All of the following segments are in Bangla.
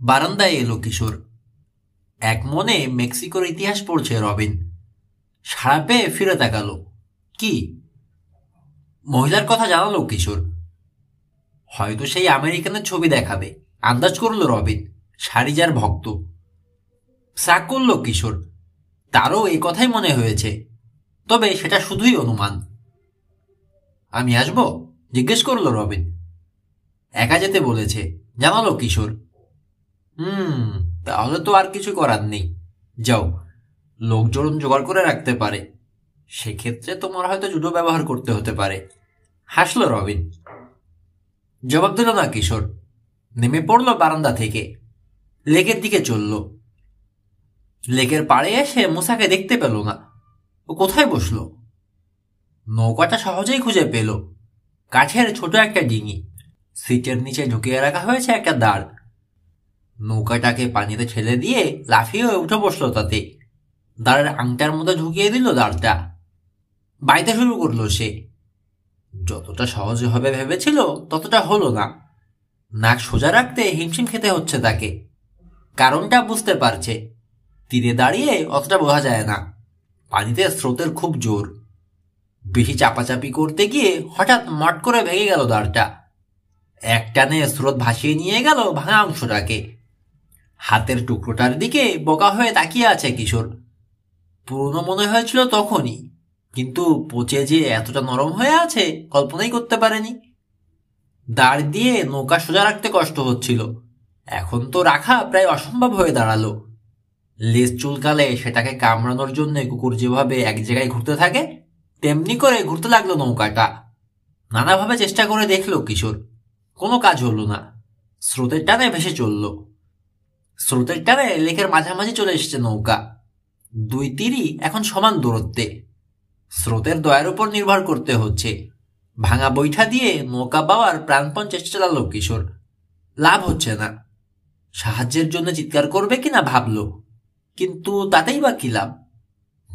বারান্দায় এলো কিশোর। এক মনে মেক্সিকোর ইতিহাস পড়ছে রবিন। সাড়া পেয়ে ফিরে তাকালো। কি? মহিলার কথা জানালো কিশোর। হয়তো সেই আমেরিকানের ছবি দেখাবে, আন্দাজ করলো রবিন। শাড়ি যার ভক্ত। সাক করলো কিশোর। তারও এই কথাই মনে হয়েছে, তবে সেটা শুধুই অনুমান। আমি আসবো? জিজ্ঞেস করলো রবিন। একা যেতে বলেছে, জানালো কিশোর। হুম, তাহলে তো আর কিছু করার নেই। যাও, লোকজন জোগাড় করে রাখতে পারে। সেক্ষেত্রে তোমার হয়তো জুডো ব্যবহার করতে হতে পারে। হাসলো রবিন। জবাব দিল না কিশোর। নেমে পড়ল বারান্দা থেকে। লেকের দিকে চলল। লেকের পাড়ে এসে মুসাকে দেখতে পেল না। ও কোথায় বসলো? নৌকাটা সহজেই খুঁজে পেল। কাঠের ছোট একটা ডিঙি। সিটের নিচে ঢুকিয়ে রাখা হয়েছে একটা দাঁড়। নৌকাটাকে পানিতে ঠেলে দিয়ে লাফিয়ে উঠে বসলো তাতে। দাঁড়ের আংটার মধ্যে ঢুকিয়ে দিল দাঁড়টা। বাইতে শুরু করলো সে। যতটা সহজে হবে ভেবেছিল ততটা হলো না। নাক সোজা রাখতে হিমশিম খেতে হচ্ছে তাকে। কারণটা বুঝতে পারছে। তীরে দাঁড়িয়ে অতটা বোঝা যায় না। পানিতে স্রোতের খুব জোর। বেশি চাপাচাপি করতে গিয়ে হঠাৎ মট করে ভেঙে গেল দাঁড়টা। এক টানে স্রোত ভাসিয়ে নিয়ে গেল ভাঙা অংশটাকে। হাতের টুকরোটার দিকে বোকা হয়ে তাকিয়ে আছে কিশোর। পুরনো মনে হয়েছিল তখনই, কিন্তু পচে যে এতটা নরম হয়ে আছে কল্পনাই করতে পারেনি। দাঁড় দিয়ে নৌকা সোজা রাখতে কষ্ট হচ্ছিল, এখন তো রাখা প্রায় অসম্ভব হয়ে দাঁড়ালো। লেজ চুলকালে সেটাকে কামড়ানোর জন্য কুকুর যেভাবে এক জায়গায় ঘুরতে থাকে, তেমনি করে ঘুরতে লাগলো নৌকাটা। নানাভাবে চেষ্টা করে দেখলো কিশোর, কোনো কাজ হলো না। স্রোতের টানে ভেসে চলল। স্রোতের টানে লেকের মাঝামাঝি চলে এসেছে নৌকা। দুই তীরই এখন সমান দূরত্বে। স্রোতের দয়ার উপর নির্ভর করতে হচ্ছে। ভাঙা বৈঠা দিয়ে নৌকা বাওয়ার প্রাণপণ চেষ্টা চালালো কিশোর। লাভ হচ্ছে না। সাহায্যের জন্য চিৎকার করবে কিনা ভাবল, কিন্তু তাতেই বা কি লাভ?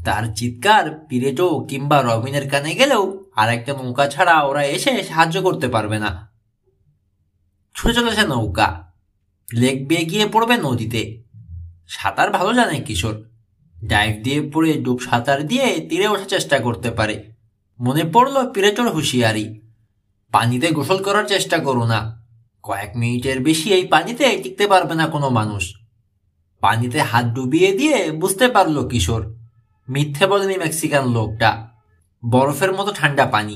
তার চিৎকার পিরেটো কিংবা রবিনের কানে গেলেও আর একটা নৌকা ছাড়া ওরা এসে সাহায্য করতে পারবে না। ছুটে চলেছে নৌকা। লেক বেয়ে গিয়ে পড়বে নদীতে। সাঁতার ভালো জানে কিশোর। ডাইভ দিয়ে পড়ে ডুব সাঁতার দিয়ে তীরে ওঠার চেষ্টা করতে পারে। মনে পড়ল পিরেটোর হুঁশিয়ারি, পানিতে গোসল করার চেষ্টা করো না। কয়েক মিনিটের বেশি এই পানিতে টিকতে পারবে না কোনো মানুষ। পানিতে হাত ডুবিয়ে দিয়ে বুঝতে পারলো কিশোর, মিথ্যে বলেনি মেক্সিকান লোকটা। বরফের মতো ঠান্ডা পানি।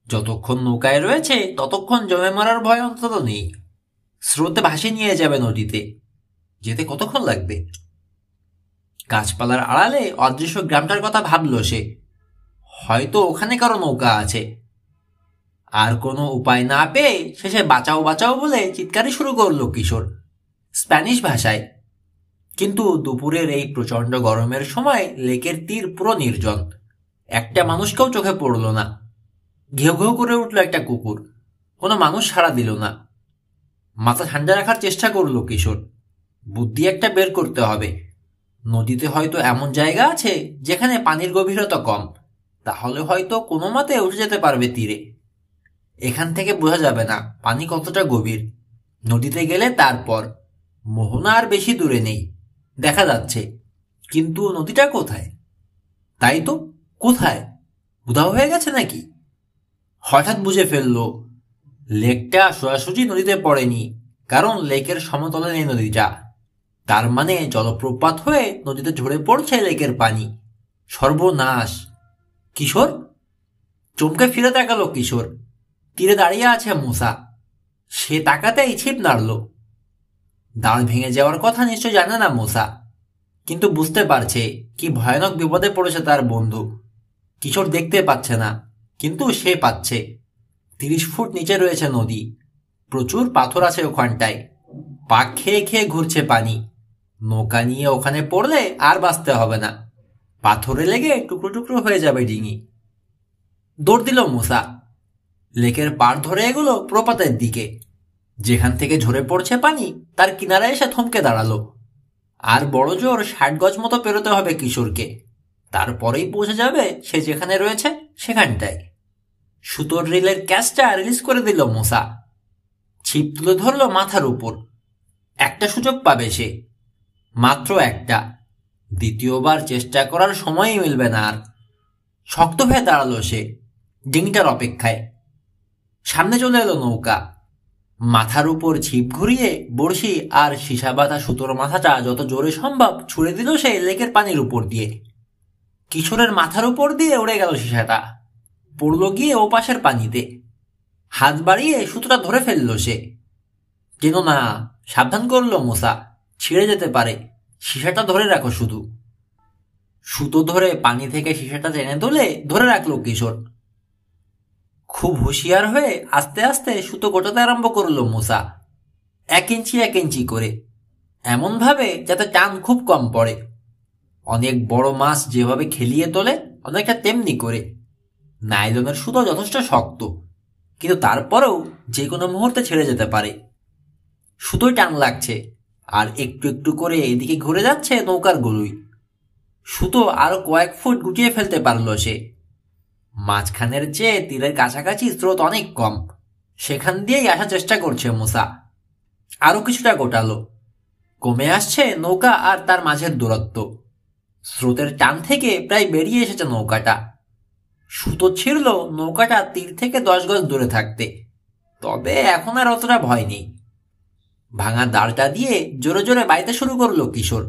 যতক্ষণ নৌকায় রয়েছে ততক্ষণ জমে মরার ভয় অন্তত নেই। স্রোতে ভাসিয়ে নিয়ে যাবে নদীতে। যেতে কতক্ষণ লাগবে? গাছপালার আড়ালে অদৃশ্য গ্রামটার কথা ভাবল সে। হয়তো ওখানে কারো নৌকা আছে। আর কোনো উপায় না পেয়ে শেষে বাঁচাও বাঁচাও বলে চিৎকারই শুরু করলো কিশোর, স্প্যানিশ ভাষায়। কিন্তু দুপুরের এই প্রচন্ড গরমের সময় লেকের তীর পুরো নির্জন। একটা মানুষকেও চোখে পড়ল না। ঘেউ ঘেউ করে উঠল একটা কুকুর। কোনো মানুষ সাড়া দিল না। মাথা ঠান্ডা রাখার চেষ্টা করলো কিশোর। বুদ্ধি একটা বের করতে হবে। নদীতে হয়তো এমন জায়গা আছে যেখানে পানির গভীরতা কম। তাহলে হয়তো কোনো মতে উঠে যেতে পারবে তীরে। এখান থেকে বোঝা যাবে না পানি কতটা গভীর। নদীতে গেলে তারপর। মোহনা আর বেশি দূরে নেই, দেখা যাচ্ছে। কিন্তু নদীটা কোথায়? তাই তো, কোথায়? উধাও হয়ে গেছে নাকি? হঠাৎ বুঝে ফেলল, লেকটা সোজাসুজি নদীতে পড়েনি, কারণ লেকের সমতলে নেই নদীটা। তার মানে জলপ্রপাত হয়ে নদীতে ঝরে পড়ছে লেকের পানি। সর্বনাশ! কিশোর চমকে ফিরে তাকালো কিশোর। তীরে দাঁড়িয়ে আছে মুসা। সে তাকাতেই ছিপ নাড়ল। দাঁড় ভেঙে যাওয়ার কথা নিশ্চয় জানে না মুসা, কিন্তু বুঝতে পারছে কি ভয়ানক বিপদে পড়েছে তার বন্ধু। কিশোর দেখতে পাচ্ছে না, কিন্তু সে পাচ্ছে। 30 ফুট নিচে রয়েছে নদী। প্রচুর পাথর আছে ওখানটায়। পাক খেয়ে খেয়ে ঘুরছে পানি। নৌকা নিয়ে ওখানে পড়লে আর বাঁচতে হবে না। পাথরে লেগে টুকরো টুকরো হয়ে যাবে ডিঙি। দৌড় দিল মুসা। লেকের পাড় ধরে এগুলো প্রপাতের দিকে। যেখান থেকে ঝরে পড়ছে পানি তার কিনারায় এসে থমকে দাঁড়ালো। আর বড় জোর 60 গজ মতো পেরোতে হবে কিশোরকে। তারপরেই পৌঁছে যাবে সে যেখানে রয়েছে সেখানটায়। সুতোর রিলের ক্যাচটা রিলিজ করে দিল মুসা। ছিপ তুলে ধরল মাথার উপর। একটা সুযোগ পাবে সে, মাত্র একটা। দ্বিতীয়বার চেষ্টা করার সময়ই মিলবে না আর। শক্ত হয়ে দাঁড়ালো সে ডিঙিটার অপেক্ষায়। সামনে চলে এলো নৌকা। মাথার উপর ছিপ ঘুরিয়ে বড়শি আর সীসা বাঁধা সুতোর মাথাটা যত জোরে সম্ভব ছুড়ে দিল সে লেকের পানির উপর দিয়ে। কিশোরের মাথার উপর দিয়ে উড়ে গেল সীসাটা, পড়ল গিয়ে ও পাশের পানিতে। হাত বাড়িয়ে সুতোটা ধরে ফেলল সে। যেন না, সাবধান করল মূসা, ছিঁড়ে যেতে পারে, সীসাটা ধরে রাখো শুধু। সুতো ধরে পানি থেকে সীসাটা টেনে তুলে ধরে রাখলো কিশোর। খুব হুঁশিয়ার হয়ে আস্তে আস্তে সুতো গোটাতে আরম্ভ করলো মূসা, 1 ইঞ্চি 1 ইঞ্চি করে, এমন ভাবে যাতে টান খুব কম পড়ে। অনেক বড় মাছ যেভাবে খেলিয়ে তোলে অনেকটা তেমনি করে। নাইলনের সুতো যথেষ্ট শক্ত, কিন্তু তারপরেও যে কোনো মুহূর্তে ছেড়ে যেতে পারে। সুতোয় টান লাগছে, আর একটু একটু করে এদিকে ঘুরে যাচ্ছে নৌকার গলুই। সুতো আরো কয়েক ফুট গুটিয়ে ফেলতে পারল সে। মাঝখানের চেয়ে তীরের কাছাকাছি স্রোত অনেক কম, সেখান দিয়েই আসার চেষ্টা করছে মূসা। আরো কিছুটা গোটালো। কমে আসছে নৌকা আর তার মাঝের দূরত্ব। স্রোতের টান থেকে প্রায় বেরিয়ে এসেছে নৌকাটা। সুতো ছিঁড়ল নৌকাটা তীর থেকে 10 গজ দূরে থাকতে। তবে এখন আর অতটা ভয় নেই। ভাঙা দাঁড়টা দিয়ে জোরে জোরে বাইতে শুরু করলো কিশোর।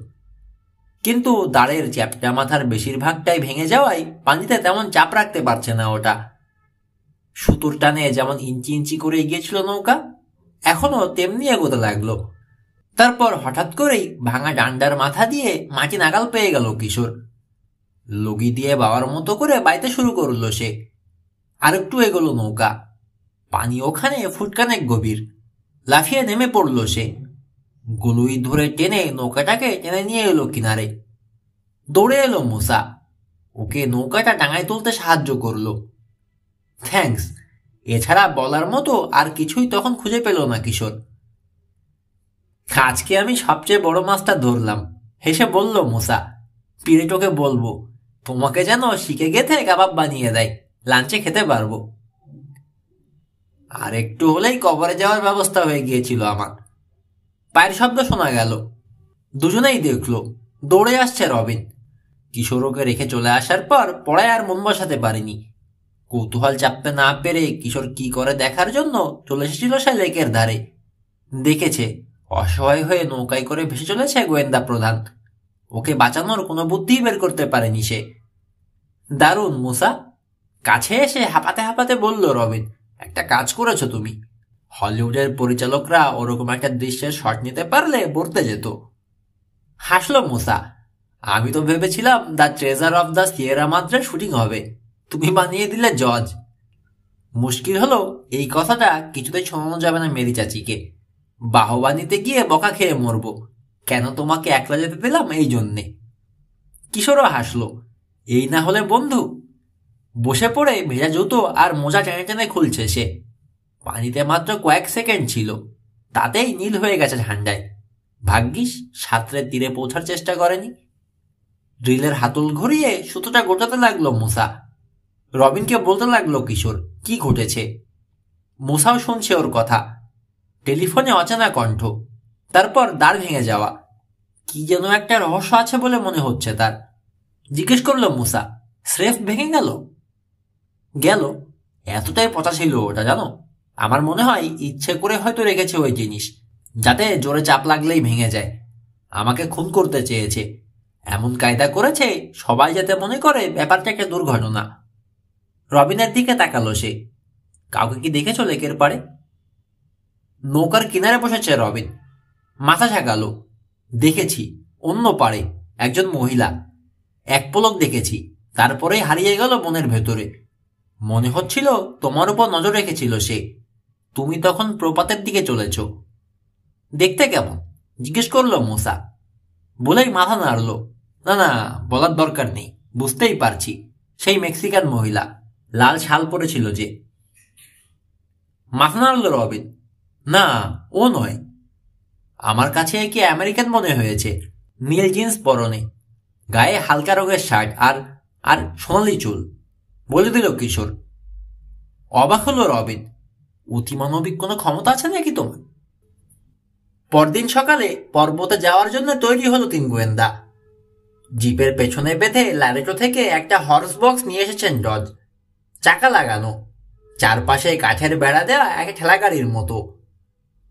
কিন্তু দাঁড়ের চ্যাপ্টা মাথার বেশিরভাগটাই ভেঙে যাওয়ায় পানিতে তেমন চাপ রাখতে পারছে না ওটা। সুতোর টানে যেমন ইঞ্চি ইঞ্চি করে এগিয়েছিল নৌকা, এখনো তেমনি এগোতে লাগলো। তারপর হঠাৎ করেই ভাঙা ডান্ডার মাথা দিয়ে মাটি নাগাল পেয়ে গেল কিশোর। লগি দিয়ে বাবার মতো করে বাইতে শুরু করলো সে। আর একটু এগোলো নৌকা। পানি ওখানে ফুটকানেক গভীর। লাফিয়ে নেমে পড়ল সে। গুলুই ধরে টেনে নৌকাটাকে টেনে নিয়ে এলো কিনারে। দৌড়ে এলো মূসা, ওকে নৌকাটা ডাঙায় তুলতে সাহায্য করলো। থ্যাঙ্কস, এছাড়া বলার মতো আর কিছুই তখন খুঁজে পেল না কিশোর। আজকে আমি সবচেয়ে বড় মাছটা ধরলাম, হেসে বলল মূসা। পিরেটোকে বলবো তোমাকে যেন শিখে গেথে কাবাব বানিয়ে দেয়, লাঞ্চে খেতে পারবো। আর একটু হলেই কবরে যাওয়ার ব্যবস্থা হয়ে গিয়েছিল আমার। পায়ের শব্দ শোনা গেল। দুজনেই দেখল দৌড়ে আসছে রবিন। কিশোর ওকে রেখে চলে আসার পর পড়ায় আর মন বসাতে পারেনি। কৌতূহল চাপতে না পেরে কিশোর কি করে দেখার জন্য চলে এসেছিল সে লেকের ধারে। দেখেছে অসহায় হয়ে নৌকায় করে ভেসে চলেছে গোয়েন্দা প্রধান। ওকে বাঁচানোর কোনো বুদ্ধিই বের করতে পারেনি সে। দারুণ মূসা, কাছে এসে হাঁপাতে হাঁপাতে বলল রবিন। একটা কাজ করেছো তুমি। হলিউডের পরিচালকরা ওরকম একটা দৃশ্যের শট নিতে পারলে বলতে যেত। হাসল মূসা। আমি তো ভেবেছিলাম the treasure of the Sierra মাদ্রার শুটিং হবে, তুমি বানিয়ে দিলে জজ। মুশকিল হলো এই কথাটা কিছুতেই শোনানো যাবে না মেরি চাচিকে। বাহবা নিতে গিয়ে বকা খেয়ে মরব। কেন তোমাকে একলা যেতে দিলাম এই জন্যে। কিশোরও হাসলো। এই না হলে বন্ধু। বসে পড়ে ভেজা জুতো আর মোজা টেনে টেনে খুলছে সে। পানিতে মাত্র কয়েক সেকেন্ড ছিল, তাতেই নীল হয়ে গেছে ঠান্ডায়। ভাগ্যিস সাঁতরে তীরে পৌঁছার চেষ্টা করেনি। ড্রিলের হাতল ঘুরিয়ে সুতোটা গোটাতে লাগলো মূসা। রবিনকে বলতে লাগলো কিশোর কি ঘটেছে। মূসাও শুনছে ওর কথা। টেলিফোনে অচেনা কণ্ঠ, তারপর দাঁড় ভেঙে যাওয়া। কি যেন একটা রহস্য আছে বলে মনে হচ্ছে তার। জিজ্ঞেস করলো মূসা, স্রেফ ভেঙে গেল? গেল, এতটাই পচা ছিল ওটা জানো। আমার মনে হয় ইচ্ছে করে হয়তো রেখেছে ওই জিনিস, যাতে জোরে চাপ লাগলেই ভেঙে যায়। আমাকে খুন করতে চেয়েছে, এমন কায়দা করেছে সবাই যাতে মনে করে ব্যাপারটা একটা দুর্ঘটনা। রবিনের দিকে তাকালো সে। কাউকে কি দেখেছো লেকের পাড়ে? নৌকার কিনারে বসেছে রবিন। মাথা ঝাঁকালো। দেখেছি, অন্য পাড়ে একজন মহিলা। এক পলক দেখেছি, তারপরেই হারিয়ে গেল বনের ভেতরে। মনে হচ্ছিল তোমার উপর নজর রেখেছিল সে। তুমি তখন প্রপাতের দিকে চলেছ। দেখতে কেমন জিজ্ঞেস করলো মূসা। বলেই মাথা নাড়ল। না না, বলার দরকার নেই, বুঝতেই পারছি। সেই মেক্সিকান মহিলা, লাল শাল পরেছিল যে। মাথা নাড়ল রবিন। না, ও নয়। আমার কাছে একে আমেরিকান মনে হয়েছে। নীল জিন্স পরনে, গায়ে হালকা রঙের শার্ট আর আর সোনালি চুল, বলে দিল কিশোর। অবাক হলো রবিন। অতিমানবিক কোনো ক্ষমতা আছে নাকি তোমার? পরদিন সকালে পর্বতে যাওয়ার জন্য তৈরি হলো 3 গোয়েন্দা। জিপের পেছনে বেঁধে ল্যারেটো থেকে একটা হর্স বক্স নিয়ে এসেছেন ডজ। চাকা লাগানো, চারপাশে কাঠের বেড়া দেওয়া এক ঠেলাগাড়ির মতো।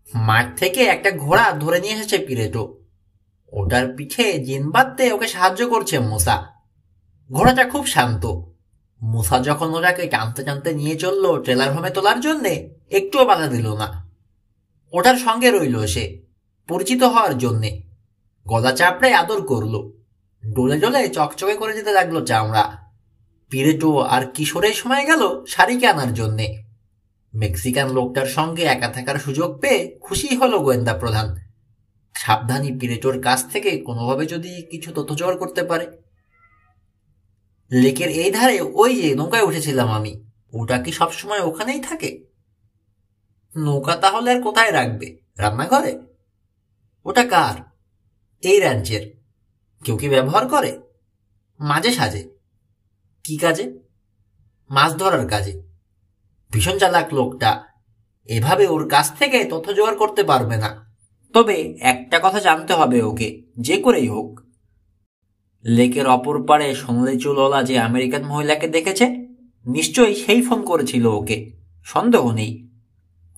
মাঠ থেকে একটা ঘোড়া ধরে নিয়ে এসেছে পিরেটো। ওটার পিঠে জিন বাঁধতে ওকে সাহায্য করছে মুসা। ঘোড়াটা খুব শান্ত। মুসা যখন ওটাকে টানতে টানতে নিয়ে চলল ট্রেলার হোমে তোলার জন্যে, একটুও বাধা দিল না। ওটার সঙ্গে রইল সে, পরিচিত হওয়ার জন্যে। গলা চাপড়ে আদর করল। ডোলে ডোলে চকচকে করে দিতে লাগলো চামড়া। পিরেটো আর কিশোরের সময় গেল শাড়িকে আনার জন্যে। মেক্সিকান লোকটার সঙ্গে একা থাকার সুযোগ পেয়ে খুশি হলো গোয়েন্দা প্রধান। সাবধানী পিরেটোর কাছ থেকে কোনোভাবে যদি কিছু তথ্য জোগাড় করতে পারে। লেকের এই ধারে ওই যে নৌকায় উঠেছিলাম আমি, ওটা কি সবসময় ওখানেই থাকে? নৌকা তাহলে আর কোথায় রাখবে? রান্নাঘরে? ওটা কার? এই র্যাঞ্চের। কেউ কি ব্যবহার করে? মাঝে সাঝে। কি কাজে? মাছ ধরার কাজে। ভীষণ চালাক লোকটা, এভাবে ওর কাছ থেকে তথ্য জোগাড় করতে পারবে না। তবে একটা কথা জানতে হবে ওকে, যে করেই হোক। লেকের অপর পারে সোনালি চুলওয়ালা যে আমেরিকান মহিলাকে দেখেছে, নিশ্চয়ই সেই ফোন করেছিল ওকে, সন্দেহ নেই।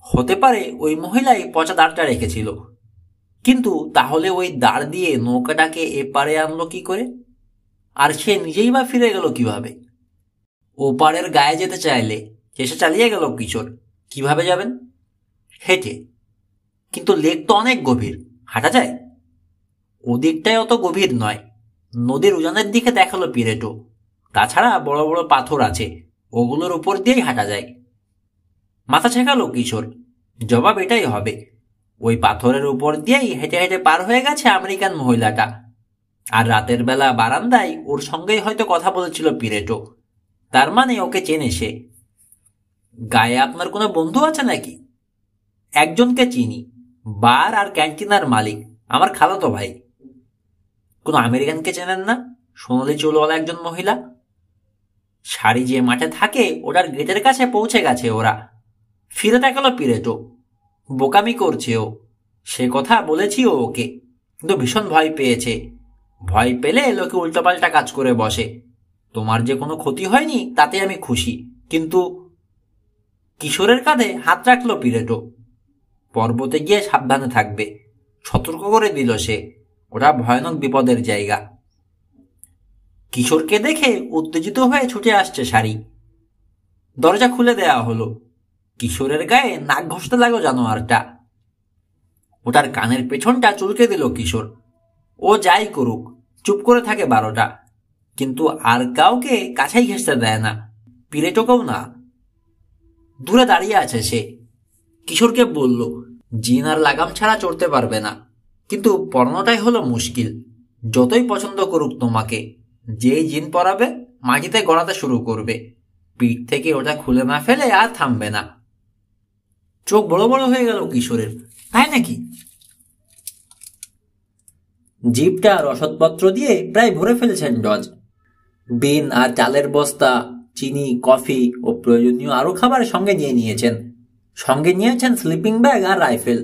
হতে পারে ওই মহিলাই পচা দাঁড়টা রেখেছিল। কিন্তু তাহলে ওই দাঁড় দিয়ে নৌকাটাকে এপারে আনলো কি করে? আর সে নিজেই বা ফিরে গেল কিভাবে? ওপারের গায়ে যেতে চাইলে চেষ্টা চালিয়ে গেল কিশোর। কিভাবে যাবেন? হেঁটে। কিন্তু লেক তো অনেক গভীর, হাঁটা যায়? ওদিকটাই অত গভীর নয়। নদীর উজানের দিকে দেখালো পিরেটো। তাছাড়া বড় বড় পাথর আছে, ওগুলোর উপর দিয়েই হাঁটা যায়। মাথা ছেঁকালো কিশোর। জবাব এটাই হবে। ওই পাথরের উপর দিয়েই হেঁটে হেঁটে পার হয়ে গেছে আমেরিকান মহিলাটা। আর রাতের বেলা বারান্দায় ওর সঙ্গেই হয়তো কথা বলেছিল পিরেটো। তার মানে ওকে চেনে সে। গায়ে আপনার কোনো বন্ধু আছে নাকি? একজনকে চিনি, বার আর ক্যান্টিনার মালিক, আমার খালাতো ভাই। কোনো আমেরিকানকে চেনেন না? সোনালি চুলওয়ালা একজন মহিলা। শাড়ি যে মাঠে থাকে ওটার গেটের কাছে পৌঁছে গেছে ওরা। ফিরে তাকালো পিরেটো। বোকামি করছে ও, সে কথা বলেছিও ওকে, কিন্তু ভীষণ ভয় পেয়েছে। ভয় পেলে লোকে উল্টোপাল্টা কাজ করে বসে। তোমার যে কোনো ক্ষতি হয়নি তাতে আমি খুশি, কিন্তু... কিশোরের কাঁধে হাত রাখলো পিরেটো। পর্বতে গিয়ে সাবধানে থাকবে, সতর্ক করে দিল সে। ওটা ভয়ানক বিপদের জায়গা। কিশোরকে দেখে উত্তেজিত হয়ে ছুটে আসছে শাড়ি। দরজা খুলে দেয়া হলো। কিশোরের গায়ে নাক ঘষতে লাগলো জানোয়ারটা। ওটার কানের পেছনটা চুলকে দিল কিশোর। ও যাই করুক, চুপ করে থাকে 12টা, কিন্তু আর কাউকে কাছেই ঘেঁষতে দেয় না, পিরেটোকেও না। দূরে দাঁড়িয়ে আছে সে। কিশোরকে বলল, জিন আর লাগাম ছাড়া চড়তে পারবে না, কিন্তু পরানোটাই হলো মুশকিল। যতই পছন্দ করুক তোমাকে, যেই জিন পরাবে মাটিতে গড়াতে শুরু করবে। পিঠ থেকে ওটা খুলে না ফেলে আর থামবে না। চোখ বড় বড় হয়ে গেল কিশোরের। তাই নাকি? জিপটা রসদপত্র দিয়ে প্রায় ভরে ফেলেছেন ডজ। বিন আর চালের বস্তা, চিনি, কফি ও প্রয়োজনীয় আরো খাবার সঙ্গে নিয়ে নিয়েছেন। সঙ্গে নিয়েছেন স্লিপিং ব্যাগ আর রাইফেল।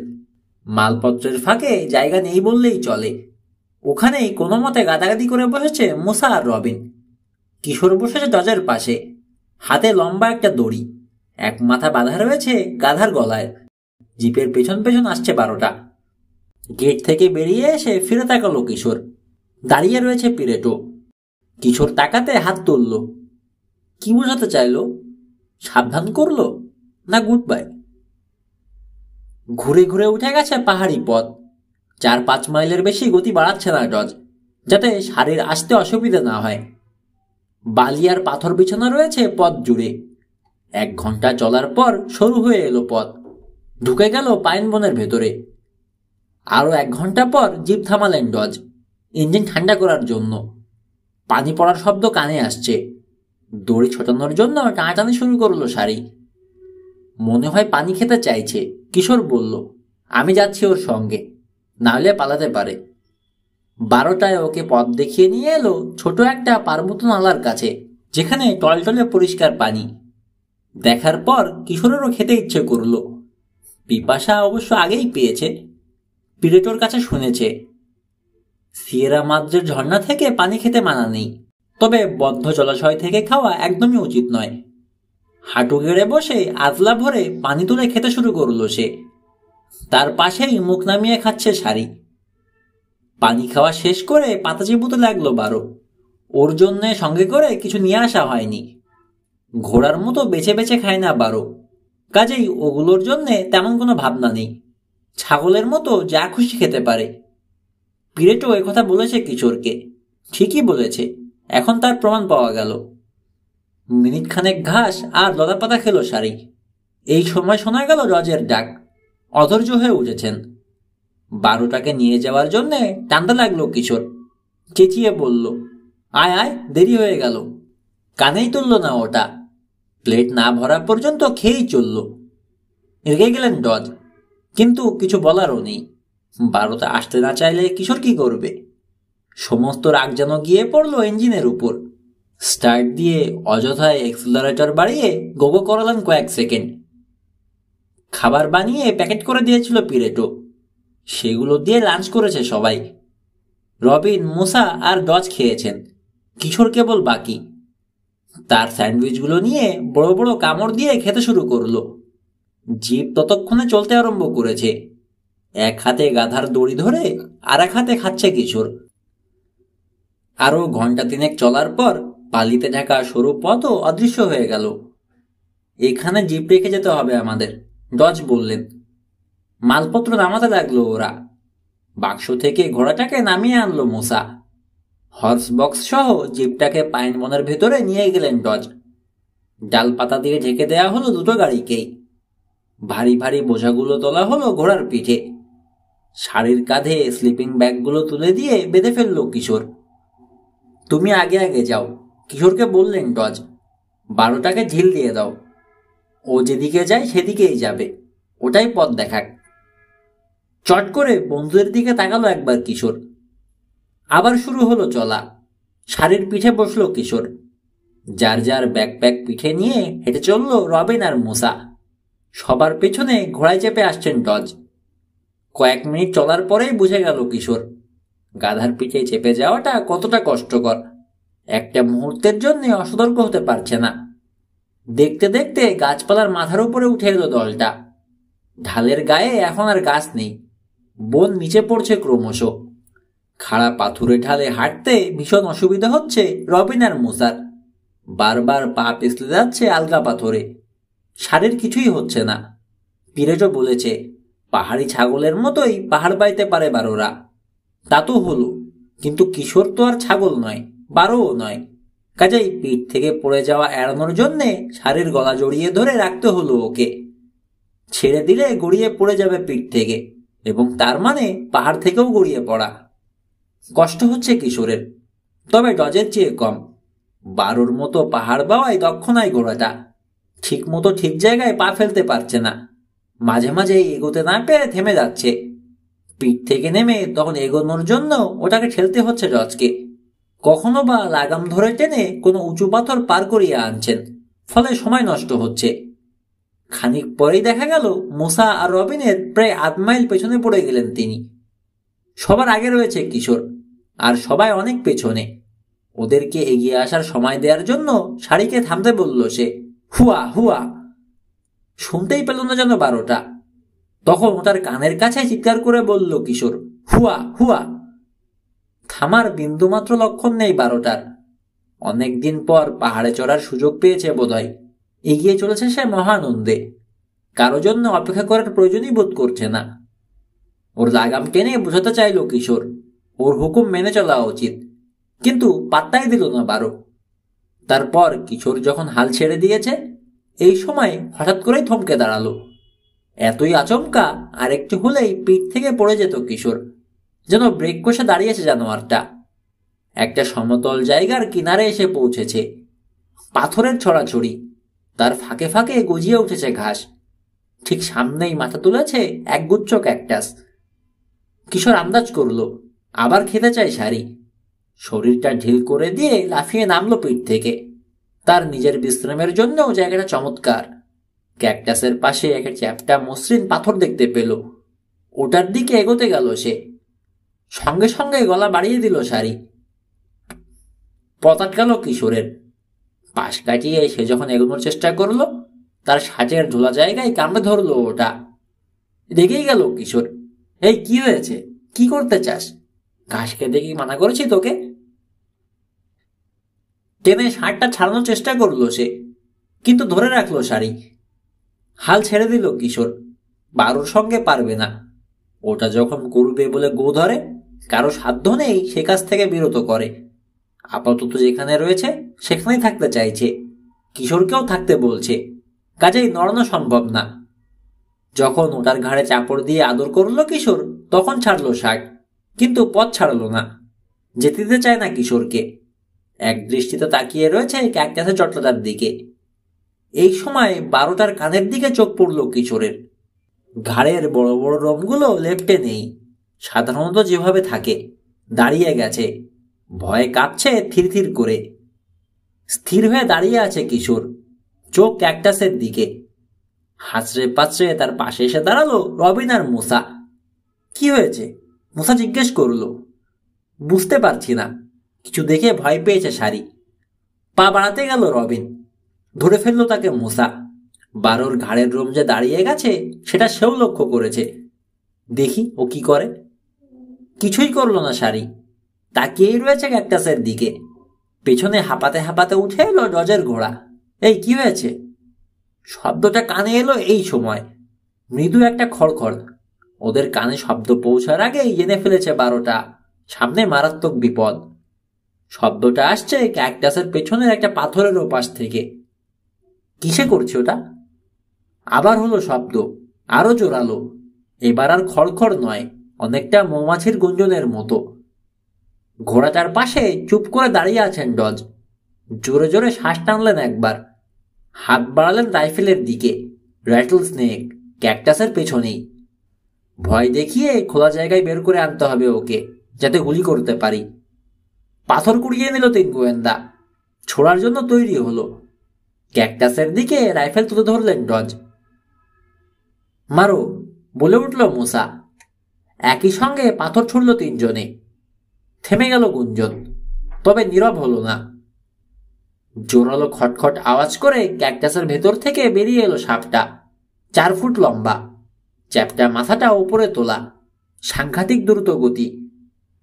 মালপত্রের ফাঁকে জায়গা নেই বললেই চলে। ওখানেই কোনো মতে গাদাগাদি করে বসেছে মুসা আর রবিন। কিশোর বসেছে ডজের পাশে, হাতে লম্বা একটা দড়ি, এক মাথা বাঁধা রয়েছে গাধার গলায়। জিপের পেছন পেছন আসছে 12টা। গেট থেকে বেরিয়ে এসে ফিরে তাকালো কিশোর। দাঁড়িয়ে রয়েছে পিরেটো। কিশোর তাকাতে হাত তুলল। কি বোঝাতে চাইলো? সাবধান করলো না গুড বাই? ঘুরে ঘুরে উঠে গেছে পাহাড়ি পথ। 4-5 মাইলের বেশি গতি বাড়াচ্ছে না ডজ, যাতে শাড়ির আসতে অসুবিধা না হয়। বালি আর পাথর বিছানো রয়েছে পথ জুড়ে। 1 ঘন্টা চলার পর সরু হয়ে এলো পথ, ঢুকে গেল পাইন বনের ভেতরে। আরো 1 ঘন্টা পর জিপ থামালেন ডজ, ইঞ্জিন ঠান্ডা করার জন্য। পানি পড়ার শব্দ কানে আসছে। দড়ি ছোটানোর জন্য টানাটানি শুরু করলো শাড়ি। মনে হয় পানি খেতে চাইছে। কিশোর বলল, আমি যাচ্ছি ওর সঙ্গে, নাহলে পালাতে পারে। 12টায় ওকে পথ দেখিয়ে নিয়ে এলো ছোট একটা পার্বত্য নালার কাছে, যেখানে টলটলে পরিষ্কার পানি। দেখার পর কিশোরেরও খেতে ইচ্ছে করলো। পিপাসা অবশ্য আগেই পেয়েছে। পিরেটোর কাছে শুনেছে সিয়েরা মাদ্রের ঝর্ণা থেকে পানি খেতে মানা নেই, তবে বদ্ধ জলাশয় থেকে খাওয়া একদমই উচিত নয়। হাঁটু গেড়ে বসে আজলা ভরে পানি তুলে খেতে শুরু করলো সে। তার পাশেই মুখ নামিয়ে খাচ্ছে শাড়ি। পানি খাওয়া শেষ করে পাতা চিবুতে লাগলো বারো। ওর জন্য সঙ্গে করে কিছু নিয়ে আসা হয়নি। ঘোড়ার মতো বেছে বেছে খায় না বারো, কাজেই ওগুলোর জন্যে তেমন কোনো ভাবনা নেই। ছাগলের মতো যা খুশি খেতে পারে। পিরেটো কথা বলেছে কিশোরকে, ঠিকই বলেছে, এখন তার প্রমাণ পাওয়া গেল। মিনিট খানেক ঘাস আর লতা পাতা খেলো শাড়ি। এই সময় শোনা গেল রজের ডাক। অধৈর্য হয়ে উঠেছেন। বারোটাকে নিয়ে যাওয়ার জন্য টানতে লাগলো কিশোর। চেঁচিয়ে বলল, আয় আয়, দেরি হয়ে গেল। কানেই তুলল না ওটা। প্লেট না ভরা পর্যন্ত খেয়েই চলল। রেগে গেলেন ডজ, কিন্তু কিছু বলারও নেই। বারোটা আসতে না চাইলে কিশোর কি করবে? সমস্ত রাগ যেন গিয়ে পড়ল ইঞ্জিনের উপর। স্টার্ট দিয়ে অযথায় এক্সেলারেটর বাড়িয়ে গোগো করালেন কয়েক সেকেন্ড। খাবার বানিয়ে প্যাকেট করে দিয়েছিল পিরেটো। সেগুলো দিয়ে লাঞ্চ করেছে সবাই। রবিন, মুসা আর ডজ খেয়েছেন। কিশোর কেবল বাকি। তার স্যান্ডউইচগুলো নিয়ে বড় বড় কামড় দিয়ে খেতে শুরু করলো। জিভ ততক্ষণে চলতে আরম্ভ করেছে। এক হাতে গাধার দড়ি ধরে আর এক হাতে খাচ্ছে কিশোর। আরো ঘন্টা তিনেক চলার পর বালিতে ঢাকা সরু পথও অদৃশ্য হয়ে গেল। এখানে জিপ রেখে যেতে হবে আমাদের, ডজ বললেন। মালপত্র নামাতে লাগলো ওরা। বাক্স থেকে ঘোড়াটাকে নামিয়ে আনলো মুসা। হর্স বক্স সহ জিপটাকে পাইন বনের ভেতরে নিয়ে গেলেন ডজ। ডালপাতা দিয়ে ঢেকে দেয়া হলো দুটো গাড়িকেই। ভারী ভারী বোঝাগুলো তোলা হলো ঘোড়ার পিঠে। শাড়ির কাঁধে স্লিপিং ব্যাগগুলো তুলে দিয়ে বেঁধে ফেললো কিশোর। তুমি আগে আগে যাও, কিশোরকে বললেন ডজ। বারোটাকে ঢিল দিয়ে দাও। ও যেদিকে যায় সেদিকেই যাবে, ওটাই পথ দেখাক। চট করে বন্ধুদের দিকে তাকালো একবার কিশোর। আবার শুরু হলো চলা। শাড়ির পিঠে বসলো কিশোর। যার যার ব্যাকপ্যাক পিঠে নিয়ে হেঁটে চলল রবিন আর মুসা। সবার পেছনে ঘোড়ায় চেপে আসছেন ডজ। কয়েক মিনিট চলার পরেই বুঝে গেল কিশোর গাধার পিঠে চেপে যাওয়াটা কতটা কষ্টকর। একটা মুহূর্তের জন্য অসতর্ক হতে পারছে না। দেখতে দেখতে গাছপালার মাথার উপরে উঠে এলো দলটা। ঢালের গায়ে এখন আর গাছ নেই। বন নিচে পড়ছে ক্রমশ। খাড়া পাথুরে ঢালে হাঁটতে ভীষণ অসুবিধা হচ্ছে রবিন আর মুসার। বারবার পা পিছলে যাচ্ছে আলগা পাথরে। শাড়ির কিছুই হচ্ছে না। পিরেটো বলেছে পাহাড়ি ছাগলের মতোই পাহাড় বাইতে পারে বারোরা। তা তো হলো, কিন্তু কিশোর তো আর ছাগল নয়, বারোও নয়। কাজেই পিঠ থেকে পড়ে যাওয়া এড়ানোর জন্যে শাড়ির গলা জড়িয়ে ধরে রাখতে হলো ওকে। ছেড়ে দিলে গড়িয়ে পড়ে যাবে পিঠ থেকে, এবং তার মানে পাহাড় থেকেও গড়িয়ে পড়া। কষ্ট হচ্ছে কিশোরের, তবে ডজের চেয়ে কম। বারোর মতো পাহাড় বাওয়ায় দক্ষ নয় ঘোড়াটা। ঠিক মতো ঠিক জায়গায় পা ফেলতে পারছে না। মাঝে মাঝে এগোতে না পেরে থেমে যাচ্ছে। পিঠ থেকে নেমে তখন এগোনোর জন্য ওটাকে ঠেলতে হচ্ছে ডজকে। কখনো বা লাগাম ধরে টেনে কোনো উঁচু পাথর পার করিয়ে আনছেন, ফলে সময় নষ্ট হচ্ছে। খানিক পরেই দেখা গেল মুসা আর রবিনের প্রায় ৮ মাইল পেছনে পড়ে গেলেন তিনি। সবার আগে রয়েছে কিশোর, আর সবাই অনেক পেছনে। ওদেরকে এগিয়ে আসার সময় দেওয়ার জন্য শাড়িকে থামতে বলল সে। হুয়া হুয়া। শুনতেই পেল না যেন বারোটা। তখন ওটার কানের কাছে চিৎকার করে বলল কিশোর, হুয়া হুয়া। থামার বিন্দুমাত্র লক্ষণ নেই বারোটার। অনেকদিন পর পাহাড়ে চড়ার সুযোগ পেয়েছে বোধহয়। এগিয়ে চলেছে সে মহানন্দে। কারো জন্য অপেক্ষা করার প্রয়োজনই বোধ করছে না। ওর লাগাম টেনে বোঝাতে চাইল কিশোর ওর হুকুম মেনে চলা উচিত, কিন্তু পাত্তাই দিল না বারো। তারপর কিশোর যখন হাল ছেড়ে দিয়েছে, এই সময় হঠাৎ করেই থমকে দাঁড়ালো। এতই আচমকা, আর একটু হলেই পিঠ থেকে পড়ে যেত কিশোর। যেন ব্রেক কষে দাঁড়িয়েছে জানোয়ারটা। একটা সমতল জায়গার কিনারে এসে পৌঁছেছে। পাথরের ছড়াছড়ি, তার ফাঁকে ফাঁকে গজিয়ে উঠেছে ঘাস। ঠিক সামনেই মাথা তুলেছে একগুচ্ছ ক্যাকটাস। কিশোর আন্দাজ করলো আবার খেতে চাই শাড়ি। শরীরটা ঢিল করে দিয়ে লাফিয়ে নামলো পিঠ থেকে। তার নিজের বিশ্রামের জন্যও জায়গাটা চমৎকার। ক্যাকটাসের পাশে একটা চ্যাপ্টা মসৃণ পাথর দেখতে পেল। ওটার দিকে এগোতে গেল সে। সঙ্গে সঙ্গে গলা বাড়িয়ে দিল শাড়ি। পথ আটকালো কিশোরের। পাশ কাটিয়ে সে যখন এগোনোর চেষ্টা করলো, তার শার্টের ঝোলা জায়গায় কামড়ে ধরলো ওটা। রেগেই গেল কিশোর। এই কি হয়েছে? কি করতে চাস? ঘাস খেতে কি মানা করেছি তোকে? টেনে শার্টটা ছাড়ানোর চেষ্টা করলো সে, কিন্তু ধরে রাখলো শাড়ি। হাল ছেড়ে দিল কিশোর। বারুর সঙ্গে পারবে না। ওটা যখন করবে বলে গো ধরে, কারো সাধ্য নেই সে কাছ থেকে বিরত করে। আপাতত যেখানে রয়েছে সেখানেই থাকতে চাইছে, কিশোরকেও থাকতে বলছে, কাজেই নড়ানো সম্ভব না। যখন ওটার ঘাড়ে চাপড় দিয়ে আদর করলো কিশোর, তখন ছাড়লো শার্ট, কিন্তু পথ ছাড়লো না। যেতে দিতে চায় না কিশোরকে। এক দৃষ্টিতে তাকিয়ে রয়েছে ক্যাকটাসের চটলাটার দিকে। এই সময় 12টার কানের দিকে চোখ পড়ল কিশোরের। ঘাড়ের বড় বড় লোমগুলো লেপ্টে নেই, সাধারণত যেভাবে থাকে, দাঁড়িয়ে গেছে। ভয়ে কাঁপছে থির থির করে। স্থির হয়ে দাঁড়িয়ে আছে কিশোর, চোখ ক্যাকটাসের দিকে। হাঁচড়ে পাচড়ে তার পাশে এসে দাঁড়ালো রবিন আর মুসা। কি হয়েছে? মুসা জিজ্ঞেস করলো। বুঝতে পারছি না। কিছু দেখে ভয় পেয়েছে শাড়ি। পা বাড়াতে গেল রবিন। ধরে ফেললো তাকে মুসা। বারোর ঘাড়ের রোম যে দাঁড়িয়ে গেছে সেটা সেও লক্ষ্য করেছে। দেখি ও কি করে। কিছুই করলো না শাড়ি, তাকিয়েই রয়েছে ক্যাকটাসের দিকে। পেছনে হাঁপাতে হাঁপাতে উঠে এলো ডজের ঘোড়া। এই কি হয়েছে? শব্দটা কানে এলো এই সময়, মৃদু একটা খড়খড়। ওদের কানে শব্দ পৌঁছার আগেই জেনে ফেলেছে 12টা সামনে মারাত্মক বিপদ। শব্দটা আসছে ক্যাকটাসের পেছনের একটা পাথরের ওপাশ থেকে। কিসে করছে ওটা? আবার হলো শব্দ, আরো জোরালো। এবার আর খড়খড় নয়, অনেকটা মৌমাছির গুঞ্জনের মতো। ঘোড়াটার পাশে চুপ করে দাঁড়িয়ে আছেন ডজ। জোরে জোরে শ্বাস টানলেন একবার, হাত বাড়ালেন রাইফেলের দিকে। র্যাটল স্নেক ক্যাকটাসের পেছনেই। ভয় দেখিয়ে খোলা জায়গায় বের করে আনতে হবে ওকে, যাতে গুলি করতে পারি। পাথর কুড়িয়ে নিল 3 গোয়েন্দা। ছোড়ার জন্য তৈরি হলো। ক্যাকটাসের দিকে রাইফেল তুলে ধরলেন ডজ। মারো বলে উঠল মুসা। একই সঙ্গে পাথর ছুড়ল 3 জনে। থেমে গেল গুঞ্জন, তবে নীরব হলো না। জোরালো খটখট আওয়াজ করে ক্যাকটাসের ভেতর থেকে বেরিয়ে এলো সাপটা। 4 ফুট লম্বা, চ্যাপ্টা মাথাটা উপরে তোলা, সাংঘাতিক দ্রুত গতি।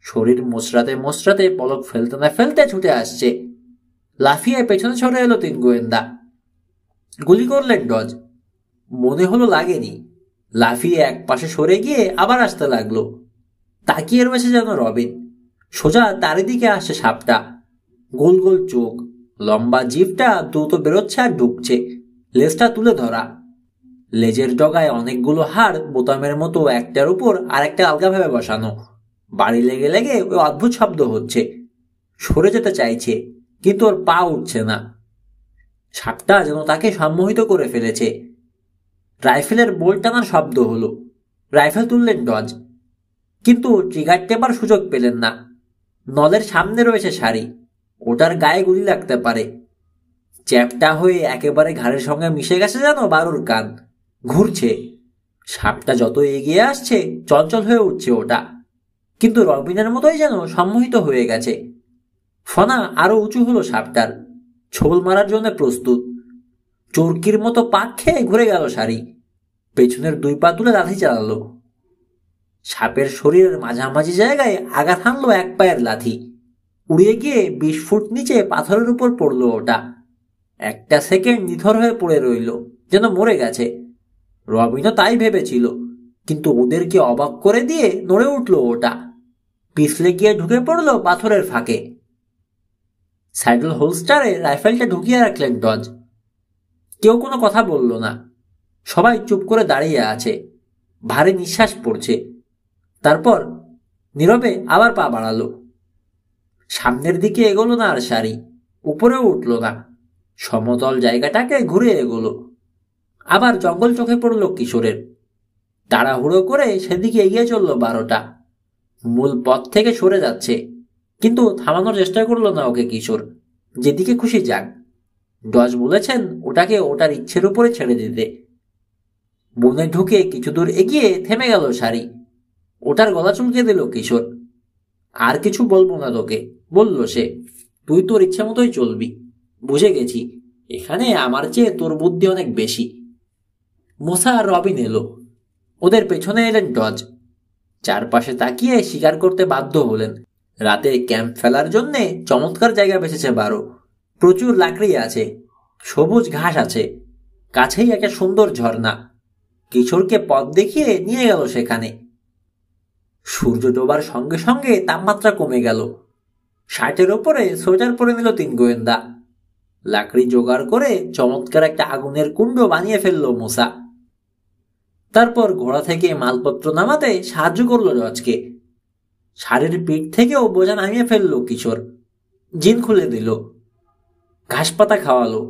শরীর মোচড়াতে মোচড়াতে পলক ফেলতে না ফেলতে ছুটে আসছে। লাফিয়ে পেছনে সরে এলো 3 গোয়েন্দা। গুলি করলেন ডজ। মনে হলো লাগেনি। লাফিয়ে এক পাশে সরে গিয়ে আবার আসতে লাগলো। তাকিয়ে রয়েছে যেন রবিন। সোজা তার দিকে আসছে সাপটা। গোল গোল চোখ, লম্বা জিভটা দ্রুত বেরোচ্ছে আর ঢুকছে। লেজটা তুলে ধরা, লেজের ডগায় অনেকগুলো হাড় বোতামের মতো একটার উপর আর একটা আলগাভাবে বসানো। বাড়ি লেগে লেগে ওই অদ্ভুত শব্দ হচ্ছে। সরে যেতে চাইছে, কিন্তু ওর পা উঠছে না। সাপটা যেন তাকে সম্মোহিত করে ফেলেছে। রাইফেলের বোল্ট টানার শব্দ হলো। রাইফেল তুললেন ডজ, কিন্তু ট্রিগার টেপার সুযোগ পেলেন না। নলের সামনে রয়েছে শাড়ি, ওটার গায়ে গুলি লাগতে পারে। চ্যাপটা হয়ে একেবারে ঘাড়ের সঙ্গে মিশে গেছে যেন 12র কান। ঘুরছে। সাপটা যত এগিয়ে আসছে চঞ্চল হয়ে উঠছে ওটা, কিন্তু রবিনের মতোই যেন সম্মোহিত হয়ে গেছে। ফনা আরো উঁচু হলো সাপটার, ছোবল মারার জন্য প্রস্তুত। চরকির মতো পাক খেয়ে ঘুরে গেল শাড়ি। পেছনের 2 পা তুলে লাথি চালালো। সাপের শরীরের মাঝামাঝি জায়গায় আঘাত হানলো 1 পায়ের লাথি। উড়িয়ে গিয়ে 20 ফুট নিচে পাথরের উপর পড়লো ওটা। একটা সেকেন্ড নিথর হয়ে পড়ে রইল, যেন মরে গেছে। রবিনও তাই ভেবেছিল, কিন্তু ওদেরকে অবাক করে দিয়ে নড়ে উঠল ওটা। পিছলে গিয়ে ঢুকে পড়ল পাথরের ফাঁকে। স্যাডেল হোলস্টারে রাইফেলটা ঢুকিয়ে রাখলেন ডজ। কেউ কোনো কথা বলল না। সবাই চুপ করে দাঁড়িয়ে আছে, ভারী নিঃশ্বাস পড়ছে। তারপর নীরবে আবার পা বাড়ালো। সামনের দিকে এগোলো না আর শাড়ি, উপরেও উঠল না। সমতল জায়গাটাকে ঘুরে এগোলো। আবার জঙ্গল চোখে পড়ল কিশোরের। তাড়াহুড়ো করে সেদিকে এগিয়ে চলল 12টা। মূল পথ থেকে সরে যাচ্ছে, কিন্তু থামানোর চেষ্টা করলো না ওকে কিশোর। যেদিকে খুশি যাক। ডজ বলেছেন ওটাকে ওটার ইচ্ছের উপরে ছেড়ে দিতে। বনে ঢুকে কিছু দূর এগিয়ে থেমে গেল শাড়ি। ওটার গলা চুলকে দিল কিশোর। আর কিছু বলবো না তোকে, বলল সে। তুই তোর ইচ্ছা মতোই চলবি। বুঝে গেছি, এখানে আমার চেয়ে তোর বুদ্ধি অনেক বেশি। মুসা আর রবিন এলো। ওদের পেছনে এলেন ডজ। চারপাশে তাকিয়ে স্বীকার করতে বাধ্য হলেন, রাতে ক্যাম্প ফেলার জন্যে চমৎকার জায়গা বেঁচেছে বারো। প্রচুর লাকড়ি আছে, সবুজ ঘাস আছে, কাছেই একটা সুন্দর ঝর্ণা। কিশোরকে পথ দেখিয়ে নিয়ে গেল সেখানে। সূর্য ডোবার সঙ্গে সঙ্গে তাপমাত্রা কমে গেল। শার্টের ওপরে সোয়েটার পরে নিল তিন গোয়েন্দা। লাকড়ি জোগাড় করে চমৎকার একটা আগুনের কুণ্ড বানিয়ে ফেলল মুসা। তারপর ঘোড়া থেকে মালপত্র নামাতে সাহায্য করল জজকে। শাড়ির পিঠ থেকেও বোঝা নামিয়ে ফেলল কিশোর। জিন খুলে দিল, ঘাস পাতা খাওয়ালো,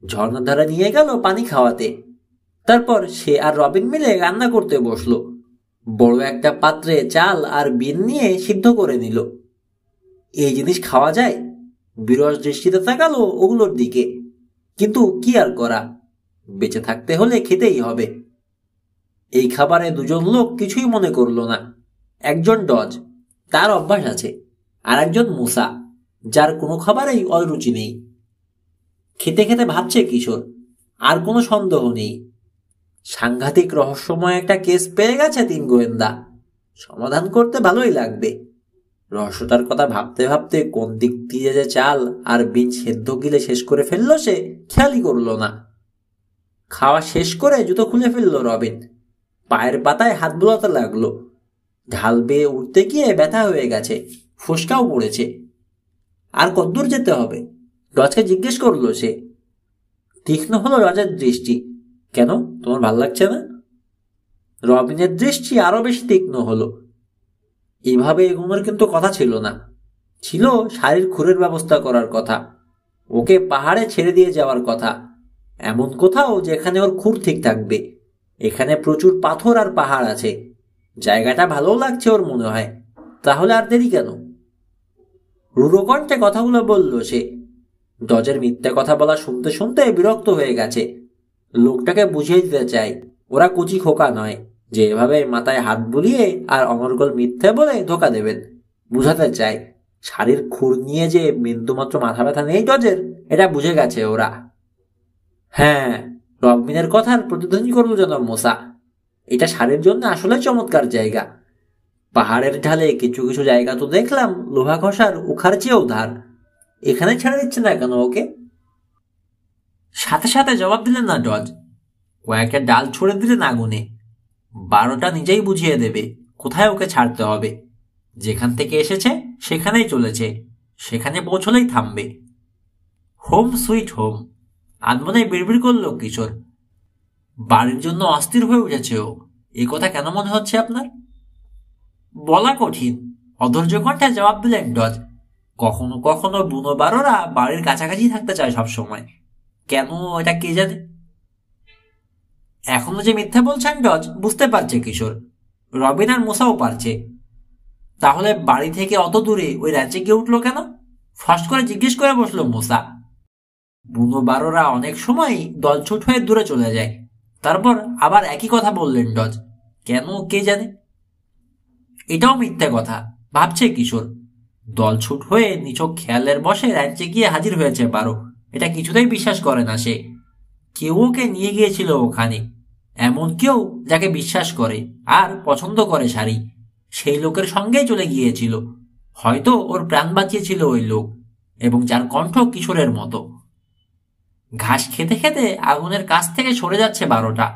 ঝর্ণার ধারে নিয়ে গেল পানি খাওয়াতে। তারপর সে আর রবিন মিলে রান্না করতে বসলো। বড় একটা পাত্রে চাল আর বিন নিয়ে সিদ্ধ করে নিল। এই জিনিস খাওয়া যায়? বিরস দৃষ্টিতে তাকালো ওগুলোর দিকে। কিন্তু কি আর করা, বেঁচে থাকতে হলে খেতেই হবে। এই খাবারে দুজন লোক কিছুই মনে করল না। একজন ডজ, তার অভ্যাস আছে, আর একজন মুসা, যার কোনো খাবারেই অরুচি নেই। খেতে খেতে ভাবছে কিশোর, আর কোনো সন্দেহ নেই, সাংঘাতিক রহস্যময় একটা কেস পেয়ে গেছে তিন গোয়েন্দা। সমাধান করতে ভালোই লাগবে। রহস্যটার কথা ভাবতে ভাবতে কোন দিক দিয়ে যে চাল আর বিন সেদ্ধ গিলে শেষ করে ফেলল সে খেয়ালই করল না। খাওয়া শেষ করে জুতো খুলে ফেলল রবিন। পায়ের পাতায় হাত বোলাতে লাগলো। ঢাল বেয়ে উঠতে গিয়ে ব্যথা হয়ে গেছে, ফোসকাও পড়েছে। আর কতদূর যেতে হবে? রজকে জিজ্ঞেস করলো সে। তীক্ষ্ণ হলো রজের দৃষ্টি। কেন, তোমার ভাল লাগছে না? রবিনের দৃষ্টি আরো বেশি তীক্ষ্ণ হলো। এভাবে এগোনোর কিন্তু কথা ছিল না। ছিল শাড়ির খুরের ব্যবস্থা করার কথা, ওকে পাহাড়ে ছেড়ে দিয়ে যাওয়ার কথা, এমন কোথাও যেখানে ওর খুর ঠিক থাকবে। এখানে প্রচুর পাথর আর পাহাড় আছে, জায়গাটা ভালো লাগছে ওর মনে হয়। তাহলে আর দেরি কেন? রুড়ো কণ্ঠে কথাগুলো বলল সে। ডজের মিথ্যে কথা বলা শুনতে শুনতে বিরক্ত হয়ে গেছে। লোকটাকে বুঝিয়ে দিতে চাই ওরা কুচি খোকা নয় যে এভাবে মাথায় হাত বুলিয়ে আর অনর্গল মিথ্যে বলে ধোকা দেবেন। বুঝাতে চাই শাড়ির খুর নিয়ে যে বিন্দুমাত্র মাথা ব্যথা নেই ডজের, এটা বুঝে গেছে ওরা। হ্যাঁ, রবিনের কথার প্রতিধ্বনি করল যেন মোসা। এটা শাড়ির জন্য আসলে চমৎকার জায়গা। পাহাড়ের ঢালে কিছু কিছু জায়গা তো দেখলাম লোহা ঘষার উখার চেয়েও ধার। এখানে ছেড়ে দিচ্ছে না কেন ওকে? সাথে সাথে জবাব দিলেন না ডজ। কয়েকটা ডাল ছুড়ে দিলেন আগুনে। 12টা নিজেই বুঝিয়ে দেবে কোথায় ওকে ছাড়তে হবে। যেখান থেকে এসেছে সেখানেই চলেছে, সেখানে পৌঁছলেই থামবে। হোম সুইট হোম, আনমনে বিড়বিড় করল কিশোর। বাড়ির জন্য অস্থির হয়ে উঠেছে ও। এই কথা কেন মনে হচ্ছে আপনার? বলা কঠিন, অধৈর্য কণ্ঠে জবাব দিলেন ডজ। কখনো কখনো বুনো বারোরা বাড়ির কাছাকাছি থাকতে চায় সবসময়। কেন, এটা কে জানে। এখনো যে মিথ্যা বলছেন ডজ বুঝতে পারছে কিশোর। রবিন আর মুসাও পারছে। তাহলে বাড়ি থেকে অত দূরে ওই রাজ্যে গিয়ে উঠলো কেন? ফস করে জিজ্ঞেস করে বসলো মুসা। বুনো বারোরা অনেক সময় দলছুট হয়ে দূরে চলে যায়, তারপর আবার একই কথা বললেন ডজ। কেন, কে জানে। এটাও মিথ্যে কথা ভাবছে কিশোর। দলছুট হয়ে নিছক খেয়ালের বসে রাজ্যে গিয়ে হাজির হয়েছে বারো, এটা কিছুতেই বিশ্বাস করে না সে। কেউ ওকে নিয়ে গিয়েছিল ওখানে, এমন কেউ যাকে বিশ্বাস করে আর পছন্দ করে শাড়ি, সেই লোকের সঙ্গেই চলে গিয়েছিল। হয়তো ওর প্রাণ বাঁচিয়েছিল ওই লোক, এবং যার কণ্ঠ কিশোরের মতো। ঘাস খেতে খেতে আগুনের কাছ থেকে সরে যাচ্ছে বারোটা।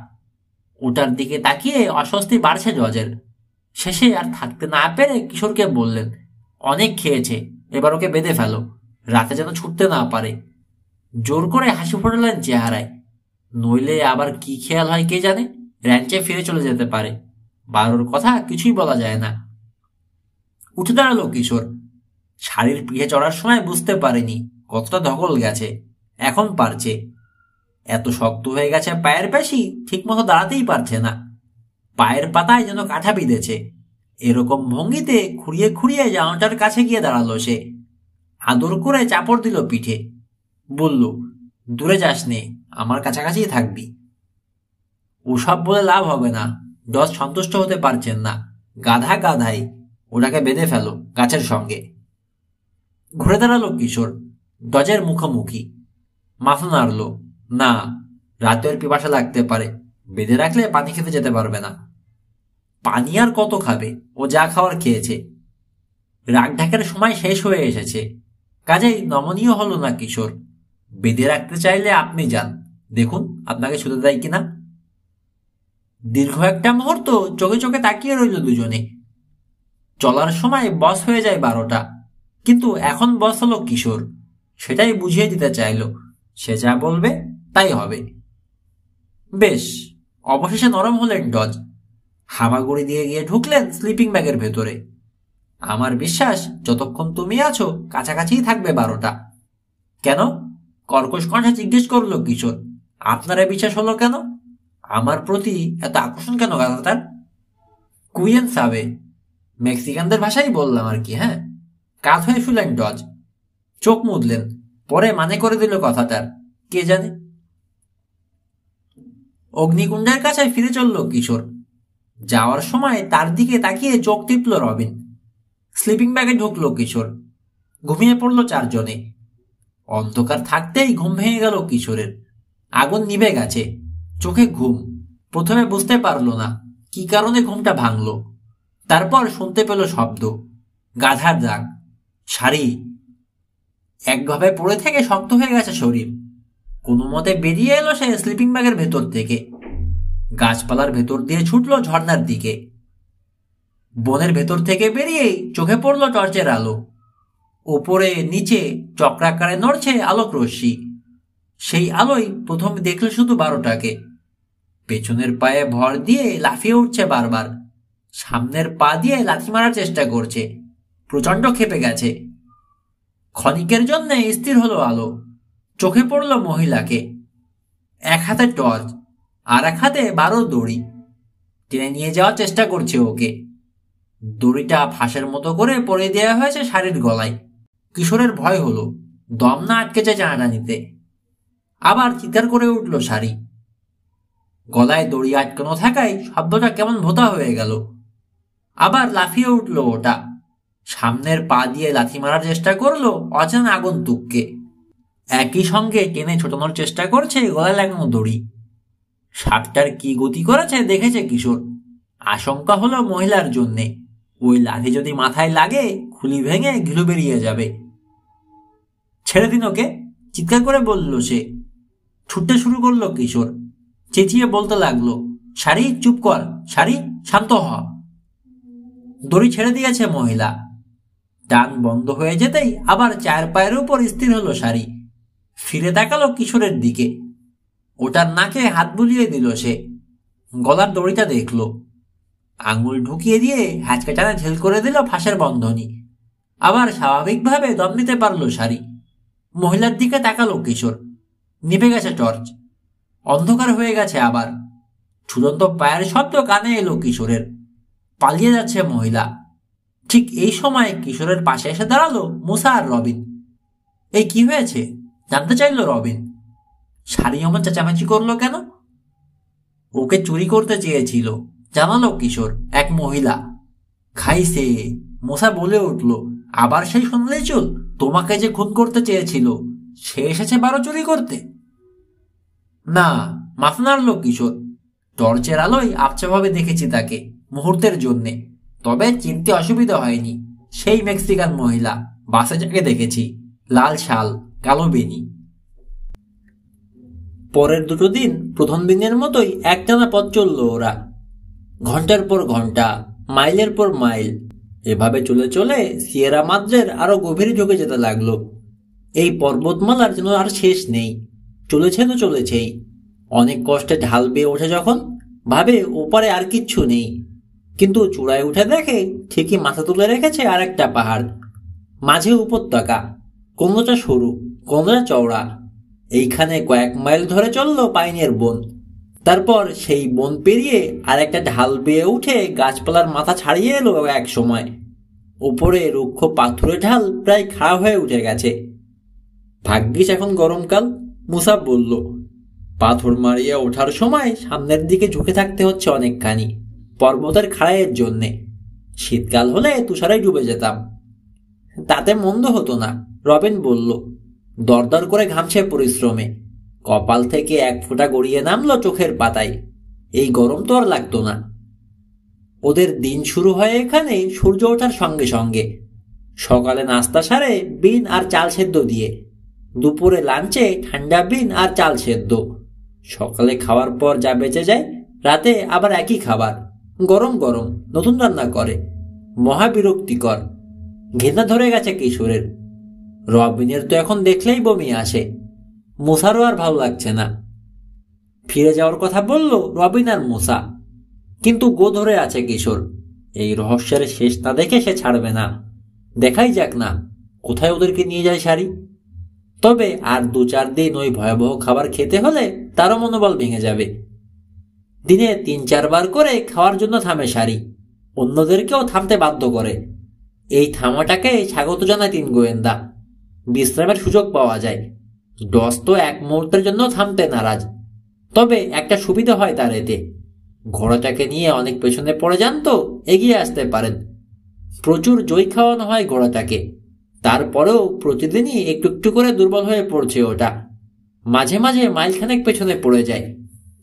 ওটার দিকে তাকিয়ে অস্বস্তি বাড়ছে জজের। শেষে আর থাকতে না পেরে কিশোরকে বললেন, অনেক খেয়েছে, এবার ওকে বেঁধে ফেলো, রাতে যেন ছুটতে না পারে। জোর করে হাসি ফোটালেন চেহারায়। নইলে আবার কি খেয়াল হয় কে জানে, র্যাঞ্চে ফিরে চলে যেতে পারে। বারোর কথা কিছুই বলা যায় না। উঠে দাঁড়ালো কিশোর। শাড়ির পিঠে চড়ার সময় বুঝতে পারেনি কতটা ধকল গেছে, এখন পারছে। এত শক্ত হয়ে গেছে পায়ের পেশি, ঠিক মতো দাঁড়াতেই পারছে না। পায়ের পাতায় যেন কাঁটা বিঁধেছে। এরকম ভঙ্গিতে খুঁড়িয়ে খুঁড়িয়ে জানোটার কাছে গিয়ে দাঁড়ালো সে। আদর করে চাপড় দিল পিঠে। বলল, দূরে যাস নে, আমার কাছাকাছি থাকবি। ওসব বলে লাভ হবে না। ডজ সন্তুষ্ট হতে পারছেন না। গাধা গাধাই, ওটাকে বেঁধে ফেলো গাছের সঙ্গে। ঘুরে দাঁড়ালো কিশোর, ডজের মুখোমুখি। মাথা নাড়ল, না, রাতের পিপাসা লাগতে পারে, বেঁধে রাখলে পানি খেতে যেতে পারবে না। পানি আর কত খাবে, ও যা খাওয়ার খেয়েছে। রাগ ঢাকার সময় শেষ হয়ে এসেছে, কাজেই নমনীয় হলো না কিশোর। বেঁধে রাখতে চাইলে আপনি যান, দেখুন আপনাকে ছুটে দেয় কিনা। দীর্ঘ একটা মুহূর্ত চোখে চোখে তাকিয়ে রইল দুজনে। চলার সময় বস হয়ে যায় 12টা, কিন্তু এখন বস হলো কিশোর, সেটাই বুঝিয়ে দিতে চাইল। সে যা বলবে তাই হবে। বেশ, অবশেষে নরম হলেন ডজ। হামাগুড়ি দিয়ে গিয়ে ঢুকলেন স্লিপিং ব্যাগের ভেতরে। আমার বিশ্বাস যতক্ষণ তুমি আছো কাছাকাছিই থাকবে 12টা। কেন? কর্কশ কণ্ঠে জিজ্ঞেস করলো কিশোর। আপনারা বিশ্বাস হলো কেন? আমার প্রতি এত আকর্ষণ কেন গাধাটার? কুইয়েন সাবে, মেক্সিকানদের ভাষাই বললাম আর কি। হ্যাঁ। কাত হয়ে শুলেন ডজ, চোখ মুদলেন, পরে মানে করে দিল কথাটার, কে জানে। অগ্নিকুণ্ডের কাছে ফিরে চলল কিশোর। যাওয়ার সময় তার দিকে তাকিয়ে চোখ টিপল রবিন। স্লিপিং ব্যাগে ঢুকল কিশোর। ঘুমিয়ে পড়ল 4 জনে। অন্ধকার থাকতেই ঘুম ভেঙে গেল কিশোরের। আগুন নিভে গেছে, চোখে ঘুম। প্রথমে বুঝতে পারল না কি কারণে ঘুমটা ভাঙল। তারপর শুনতে পেল শব্দ, গাধার ডাক, শাড়ি। একভাবে পড়ে থেকে শক্ত হয়ে গেছে শরীর। কোনো মতে বেরিয়ে এলো সে স্লিপিং ব্যাগের ভেতর থেকে। গাছপালার ভেতর দিয়ে ছুটল ঝর্ণার দিকে। বনের ভেতর থেকে বেরিয়েই চোখে পড়ল টর্চের আলো। ওপরে নিচে চক্রাকারে নড়ছে আলোক রশ্মি। সেই আলোয় প্রথম দেখল শুধু 12টাকে। পেছনের পায়ে ভর দিয়ে লাফিয়ে উঠছে বারবার। সামনের পা দিয়ে লাথি মারার চেষ্টা করছে, প্রচন্ড ক্ষেপে গেছে। ক্ষণিকের জন্য স্থির হলো আলো। চোখে পড়ল মহিলাকে। এক হাতে টর্চ, আর এক হাতে 12 দড়ি। টেনে নিয়ে যাওয়ার চেষ্টা করছে ওকে। দড়িটা ফাঁসের মতো করে পরে দেওয়া হয়েছে শাড়ির গলায়। কিশোরের ভয় হলো, দম না আটকেছে টানাটানিতে। আবার চিৎকার করে উঠল শাড়ি। গলায় দড়ি আটকানো থাকায় শব্দটা কেমন ভোঁতা হয়ে গেল। আবার লাফিয়ে উঠল ওটা। সামনের পা দিয়ে লাথি মারার চেষ্টা করলো অচেনা আগন্তুককে। একই সঙ্গে টেনে ছোটানোর চেষ্টা করছে গলায় লাগানো দড়ি। শার্টটার কি গতি করেছে দেখেছে কিশোর। আশঙ্কা হলো মহিলার জন্যে, ওই লাঠি যদি মাথায় লাগে খুলি ভেঙে ঘিলু বেরিয়ে যাবে। ছেড়ে দিন ওকে, চিৎকার করে বলল সে। ছুটতে শুরু করলো কিশোর। চেঁচিয়ে বলতে লাগলো, শাড়ি চুপ কর, শাড়ি শান্ত হ। দড়ি ছেড়ে দিয়েছে মহিলা। টান বন্ধ হয়ে যেতেই আবার 4 পায়ের উপর স্থির হলো শাড়ি। ফিরে তাকালো কিশোরের দিকে। ওটার নাকে হাত বুলিয়ে দিল সে। গলার দড়িটা দেখলো, আঙুল ঢুকিয়ে দিয়ে হ্যাচকে টানা ঢেল করে দিল ফাঁসের বন্ধনী। আবার স্বাভাবিকভাবে দম নিতে পারল শাড়ি। মহিলার দিকে তাকালো কিশোর। নিভে গেছে টর্চ, অন্ধকার হয়ে গেছে আবার। ছুটন্ত পায়ের শব্দ কানে এলো কিশোরের। পালিয়ে যাচ্ছে মহিলা। ঠিক এই সময় কিশোরের পাশে এসে দাঁড়ালো মুসা আর রবিন। এই কি হয়েছে জানতে চাইল রবিন। শাড়ি এমন চেঁচামেচি করলো কেন? ওকে চুরি করতে চেয়েছিল, জানালো কিশোর। এক মহিলা খাইছে, মুসা বলে উঠল। আবার সেই শুনলেই চুল, তোমাকে যে খুন করতে চেয়েছিল সে এসেছে 12 চুরি করতে। না, মাথা নাড়ল কিশোর। টর্চের আলোয় আবছাভাবে দেখেছি তাকে মুহূর্তের জন্যে, তবে চিনতে অসুবিধা হয়নি। সেই মেক্সিকান মহিলা, বাসে যাকে দেখেছি, লাল শাল, কালো বেনি। পরের 2 দিন প্রথম দিনের মতোই একটানা পথ চলল ওরা। ঘন্টার পর ঘন্টা, মাইলের পর মাইল। এভাবে চলে চলে সিয়েরা মাদ্রের আরো গভীরে ঢুকে যেতে লাগলো। এই পর্বতমালার যেন আর শেষ নেই। চলেছে তো চলেছেই। অনেক কষ্টে ঢাল বেয়ে ওঠে যখন, ভাবে ওপারে আর কিচ্ছু নেই। কিন্তু চূড়ায় উঠে দেখে ঠিকই মাথা তুলে রেখেছে আর একটা পাহাড়। মাঝে উপত্যকা, কোনোটা সরু, কোনোটা চওড়া। এইখানে কয়েক মাইল ধরে চলল পাইনের বন। তারপর সেই বন পেরিয়ে আর একটা ঢাল বেয়ে উঠে গাছপালার মাথা ছাড়িয়ে এলো এক সময়। উপরে রুক্ষ পাথুরে ঢাল প্রায় খাড়া হয়ে উঠে গেছে। ভাগ্যিস এখন গরমকাল, মুসা বলল। পাথর মারিয়ে ওঠার সময় সামনের দিকে ঝুঁকে থাকতে হচ্ছে অনেকখানি, পর্বতের খাড়াইয়ের জন্যে। শীতকাল হলে তুষারে ডুবে যেতাম। তাতে মন্দ হতো না, রবিন বলল। দরদর করে ঘামছে পরিশ্রমে, কপাল থেকে এক ফোঁটা গড়িয়ে নামলো চোখের পাতায়। এই গরম তো আর লাগতো না। ওদের দিন শুরু হয় এখানে সূর্য ওঠার সঙ্গে সঙ্গে। সকালে নাস্তা সারে বিন আর চাল সেদ্ধ দিয়ে, দুপুরে লাঞ্চে ঠান্ডা বিন আর চাল সেদ্ধ। সকালে খাওয়ার পর যা বেঁচে যায়, রাতে আবার একই খাবার, গরম গরম নতুন রান্না করে। মহা বিরক্তিকর। ঘেন্না ধরে গেছে কিশোরের। রবিনের তো এখন দেখলেই বমি আসে। মুসারও আর ভালো লাগছে না। ফিরে যাওয়ার কথা বলল রবিন আর মুসা, কিন্তু গো ধরে আছে কিশোর। এই রহস্যের শেষ না দেখে সে ছাড়বে না। দেখাই যাক না কোথায় ওদেরকে নিয়ে যায় শাড়ি। তবে আর 2-4 দিন ওই ভয়াবহ খাবার খেতে হলে তারও মনোবল ভেঙে যাবে। দিনে 3-4 বার করে খাওয়ার জন্য থামে শাড়ি, অন্যদেরকেও থামতে বাধ্য করে। এই থামাটাকে স্বাগত জানায় 3 গোয়েন্দা। বিশ্রামের সুযোগ পাওয়া যায়। ডস তো এক মুহূর্তের জন্য থামতে নারাজ। তবে একটা সুবিধা হয় তার এতে, ঘোড়াটাকে নিয়ে অনেক পেছনে পড়ে যান তো এগিয়ে আসতে পারেন। প্রচুর জয় খাওয়ানো হয় ঘোড়াটাকে, তারপরেও প্রতিদিনই একটু একটু করে দুর্বল হয়ে পড়ছে ওটা। মাঝে মাঝে মাইলখানেক পেছনে পড়ে যায়।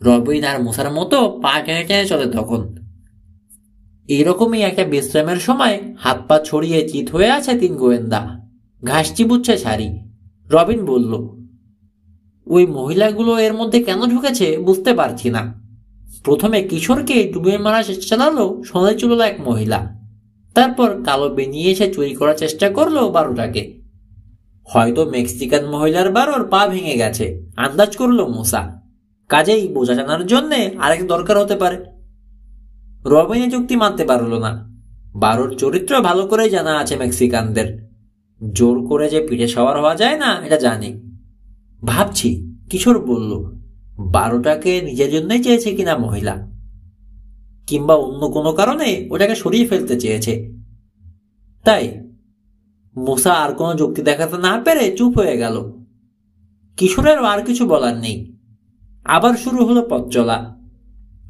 রবিন আর মুসার মতো পা টেনে টেনে চলে তখন। এইরকমই একটা বিশ্রামের সময় হাত পা ছড়িয়ে চিত হয়ে আছে 3 গোয়েন্দা। ঘাস চিবুচ্ছে শাড়ি। রবিন বলল, ওই মহিলাগুলো এর মধ্যে কেন ঢুকেছে বুঝতে পারছি না। প্রথমে কিশোরকে ডুবিয়ে মারার চেষ্টা চালালো সোনালি চুলো এক মহিলা, তারপর কালো বেনিয়ে এসে চুরি করার চেষ্টা করলো বারোটাকে। হয়তো মেক্সিকান মহিলার বারোর পা ভেঙে গেছে আন্দাজ করলো মুসা। কাজেই বোঝা জানার জন্যে আরেক দরকার হতে পারে। রবিনে যুক্তি মানতে পারলো না। বারোর চরিত্র ভালো করেই জানা আছে মেক্সিকানদের। জোর করে যে পিঠে সওয়ার হওয়া যায় না এটা জানি। ভাবছি, কিশোর বলল, বারোটাকে নিজের জন্যই চেয়েছে কিনা মহিলা, কিংবা অন্য কোনো কারণে ওটাকে সরিয়ে ফেলতে চেয়েছে। তাই মুসা আর কোনো যুক্তি দেখাতে না পেরে চুপ হয়ে গেল। কিশোরেরও আর কিছু বলার নেই। আবার শুরু হলো পথ চলা।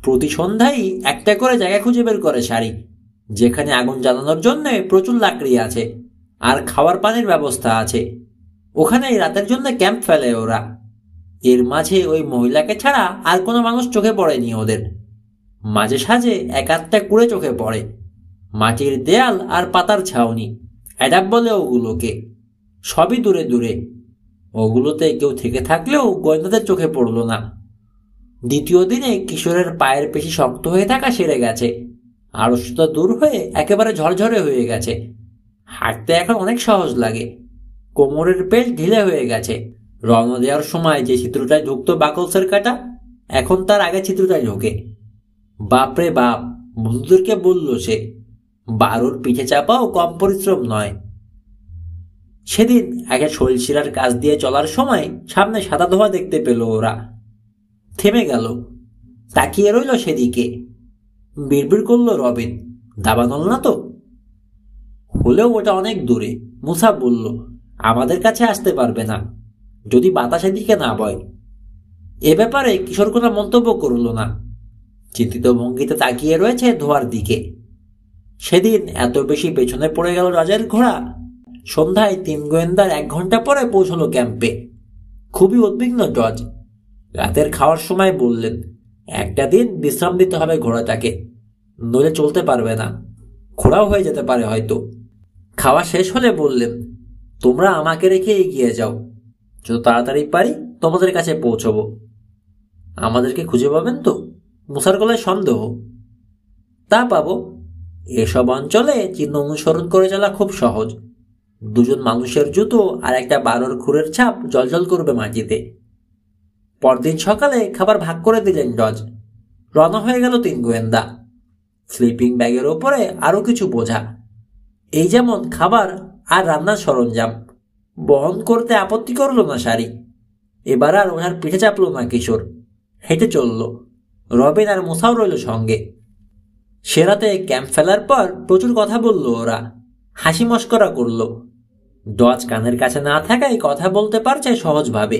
প্রতি সন্ধ্যায় একটা করে জায়গা খুঁজে বের করে শাড়ি, যেখানে আগুন জ্বালানোর জন্য প্রচুর লাকড়ি আছে আর খাওয়ার পানির ব্যবস্থা আছে। ওখানেই রাতের জন্য ক্যাম্প ফেলে ওরা। এর মাঝে ওই মহিলাকে ছাড়া আর কোনো মানুষ চোখে পড়েনি ওদের। মাঝে সাঝে এক আধটা কুড়ে চোখে পড়ে, মাটির দেয়াল আর পাতার ছাউনি, অ্যাডাপ বলে ওগুলোকে। সবই দূরে দূরে। ওগুলোতে কেউ থেকে থাকলেও গোয়েন্দাদের চোখে পড়ল না। দ্বিতীয় দিনে কিশোরের পায়ের পেশি শক্ত হয়ে থাকা সেরে গেছে, আড়ষ্টতা দূর হয়ে একেবারে ঝরঝরে হয়ে গেছে। হাঁটতে এখন অনেক সহজ লাগে। কোমরের বেল্ট ঢিলে হয়ে গেছে। রওনা দেওয়ার সময় যে চিত্রটায় ঢুকতো বাকলসের কাটা, এখন তার আগে চিত্রটায় ঢোকে। বাপরে বাপ, বন্ধুদেরকে বলল সে, বারোর পিঠে চাপাও কম পরিশ্রম নয়। সেদিন একটা শৈলশিরার কাছ দিয়ে চলার সময় সামনে সাদা ধোয়া দেখতে পেল ওরা। থেমে গেল, তাকিয়ে রইল সেদিকে। বিড়বিড় করল রবিন, দাবানল না তো? হলেও ওটা অনেক দূরে। মুসা বলল, আমাদের কাছে আসতে পারবে না যদি বাতাসের দিকে না বয়। এ ব্যাপারে কিশোর কোনো মন্তব্য করল না। চিন্তিত ভঙ্গিতে তাকিয়ে রয়েছে ধোয়ার দিকে। সেদিন এত বেশি পেছনে পড়ে গেল রাজের ঘোড়া। সন্ধ্যায় 3 গোয়েন্দার 1 ঘন্টা পরে পৌঁছলো ক্যাম্পে। খুবই উদ্বিগ্ন জজ। রাতের খাওয়ার সময় বললেন, একটা দিন বিশ্রাম দিতে হবে ঘোড়াটাকে, নইলে চলতে পারবে না, খোড়াও হয়ে যেতে পারে হয়তো। খাওয়া শেষ হলে বললেন, তোমরা আমাকে রেখে এগিয়ে যাও, যত তাড়াতাড়ি পারি তোমাদের কাছে পৌঁছবো। আমাদেরকে খুঁজে পাবেন তো? মুসার গলায় সন্দেহ। তা পাবো। এসব অঞ্চলে চিহ্ন অনুসরণ করে চলা খুব সহজ। 2জন মানুষের জুতো আর একটা বারোর খুরের ছাপ জলজল করবে মাটিতে। পরদিন সকালে খাবার ভাগ করে দিলেন জজ। রওনা হয়ে গেল 3 গোয়েন্দা। স্লিপিং ব্যাগের ওপরে আরো কিছু বোঝা, এই যেমন খাবার আর রান্নার সরঞ্জাম। বহন করতে আপত্তি করল না শাড়ি। এবার আর ওনার পিঠে চাপল না কিশোর, হেঁটে চলল। রবিন আর মুসাও রইল সঙ্গে। সে রাতে ক্যাম্প ফেলার পর প্রচুর কথা বলল ওরা, হাসি মস্করা করল। ডজ কানের কাছে না থাকায় কথা বলতে পারছে সহজভাবে।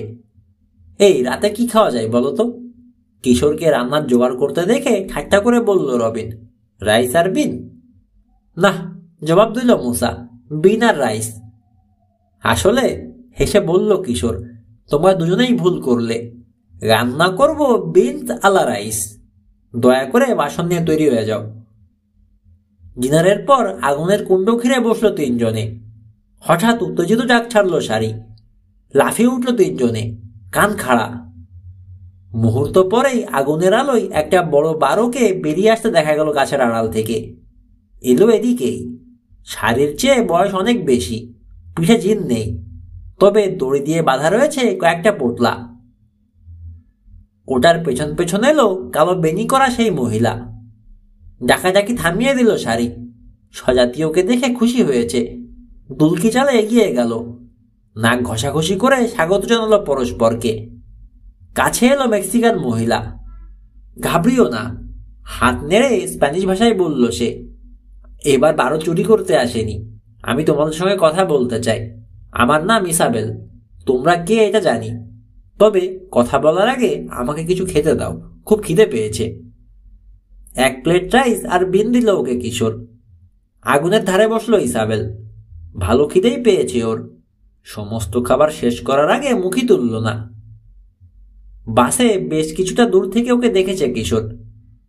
এই রাতে কি খাওয়া যায় বলো তো? কিশোরকে রান্নার জোগাড় করতে দেখে ঠাট্টা করে বলল রবিন, রাইস আর বিন। না, জবাব দিল মুসা, বিন আর রাইস। আসলে, হেসে বলল কিশোর, তোমরা দুজনেই ভুল করলে। রান্না করব বিনস আলা রাইস। দয়া করে বাসন নিয়ে তৈরি হয়ে যাও। ডিনারের পর আগুনের কুণ্ড ঘিরে বসলো তিনজনে। হঠাৎ উত্তেজিত ডাক ছাড়লো সারি। লাফিয়ে উঠল তিনজনে, কান খাড়া। মুহূর্ত পরেই আগুনের আলোয় একটা বড় বারোকে বেরিয়ে আসতে দেখা গেল গাছের আড়াল থেকে। এলো এদিকেই। সারির চেয়ে বয়স অনেক বেশি, পিঠে জিন নেই, তবে দড়ি দিয়ে বাঁধা রয়েছে কয়েকটা পোটলা। ওটার পেছন পেছন এলো কালো বেনি করা সেই মহিলা। ডাকাডাকি থামিয়ে দিল সারি। স্বজাতীয়কে দেখে খুশি হয়েছে, দুলকি চালে এগিয়ে গেল। নাক ঘষাঘষি করে স্বাগত জানালো পরস্পরকে। কাছে এলো মেক্সিকান মহিলা। ঘাবড়িও না, হাত নেড়ে স্প্যানিশ ভাষায় বলল সে। এবার বারো চুরি করতে আসেনি, আমি তোমাদের সঙ্গে কথা বলতে চাই। আমার নাম ইসাবেল। তোমরা কে এটা জানি, তবে কথা বলার আগে আমাকে কিছু খেতে দাও, খুব খিদে পেয়েছে। 1 প্লেট রাইস আর বিন দিল ওকে কিশোর। আগুনের ধারে বসলো ইসাবেল। ভালো খিদেই পেয়েছে ওর। সমস্ত খাবার শেষ করার আগে মুখই তুলল না। বাসে বেশ কিছুটা দূর থেকে ওকে দেখেছে কিশোর।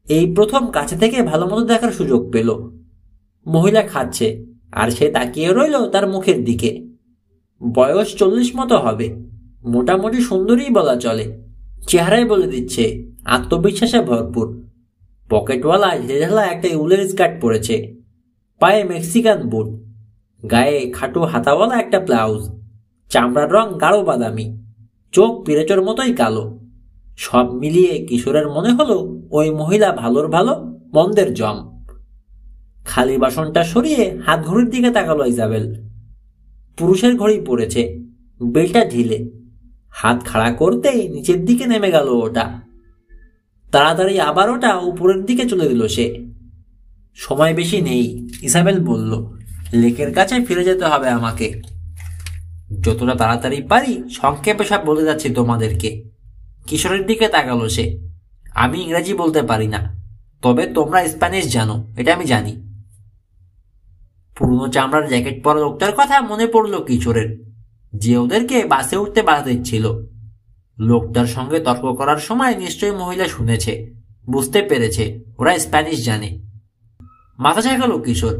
এই প্রথম কাছে থেকে ভালো মতো দেখার সুযোগ পেল। মহিলা খাচ্ছে, আর সে তাকিয়ে রইল তার মুখের দিকে। বয়স 40 মতো হবে, মোটামুটি সুন্দরী বলা চলে। চেহারায় বলে দিচ্ছে, আত্মবিশ্বাসে ভরপুর। পকেটওয়ালা ঢেলা একটা উলের স্কার্ট পরেছে, পায়ে মেক্সিকান বুট, গায়ে খাটো হাতাওয়ালা একটা ব্লাউজ। চামড়ার রং গাঢ় বাদামি, চোখ পিরেচর মতোই কালো। সব মিলিয়ে কিশোরের মনে হলো ওই মহিলা ভালোর ভালো, মন্দের জম। খালি বাসনটা সরিয়ে হাত ঘড়ির দিকে তাকালো ইজাবেল। পুরুষের ঘড়ি পড়েছে, বেলটা ঢিলে। হাত খাড়া করতেই নিচের দিকে নেমে গেল ওটা। তাড়াতাড়ি আবার ওটা উপরের দিকে চলে দিল সে। সময় বেশি নেই, ইসাবেল বলল। লেকের কাছে ফিরে যেতে হবে আমাকে। যতটা তাড়াতাড়ি পারি সংক্ষেপে সব বলে যাচ্ছি তোমাদেরকে। কিশোরের দিকে তাকালো সে। আমি ইংরেজি বলতে পারি না, তবে তোমরা স্প্যানিশ জানো, এটা আমি জানি। পুরনো চামড়ার জ্যাকেট পরা লোকটার কথা মনে পড়ল কিশোরের, যে ওদেরকে বাসে উঠতে বাধা দিচ্ছিল। লোকটার সঙ্গে তর্ক করার সময় নিশ্চয়ই মহিলা শুনেছে, বুঝতে পেরেছে ওরা স্প্যানিশ জানে। মাথা ঝাঁকালো কিশোর।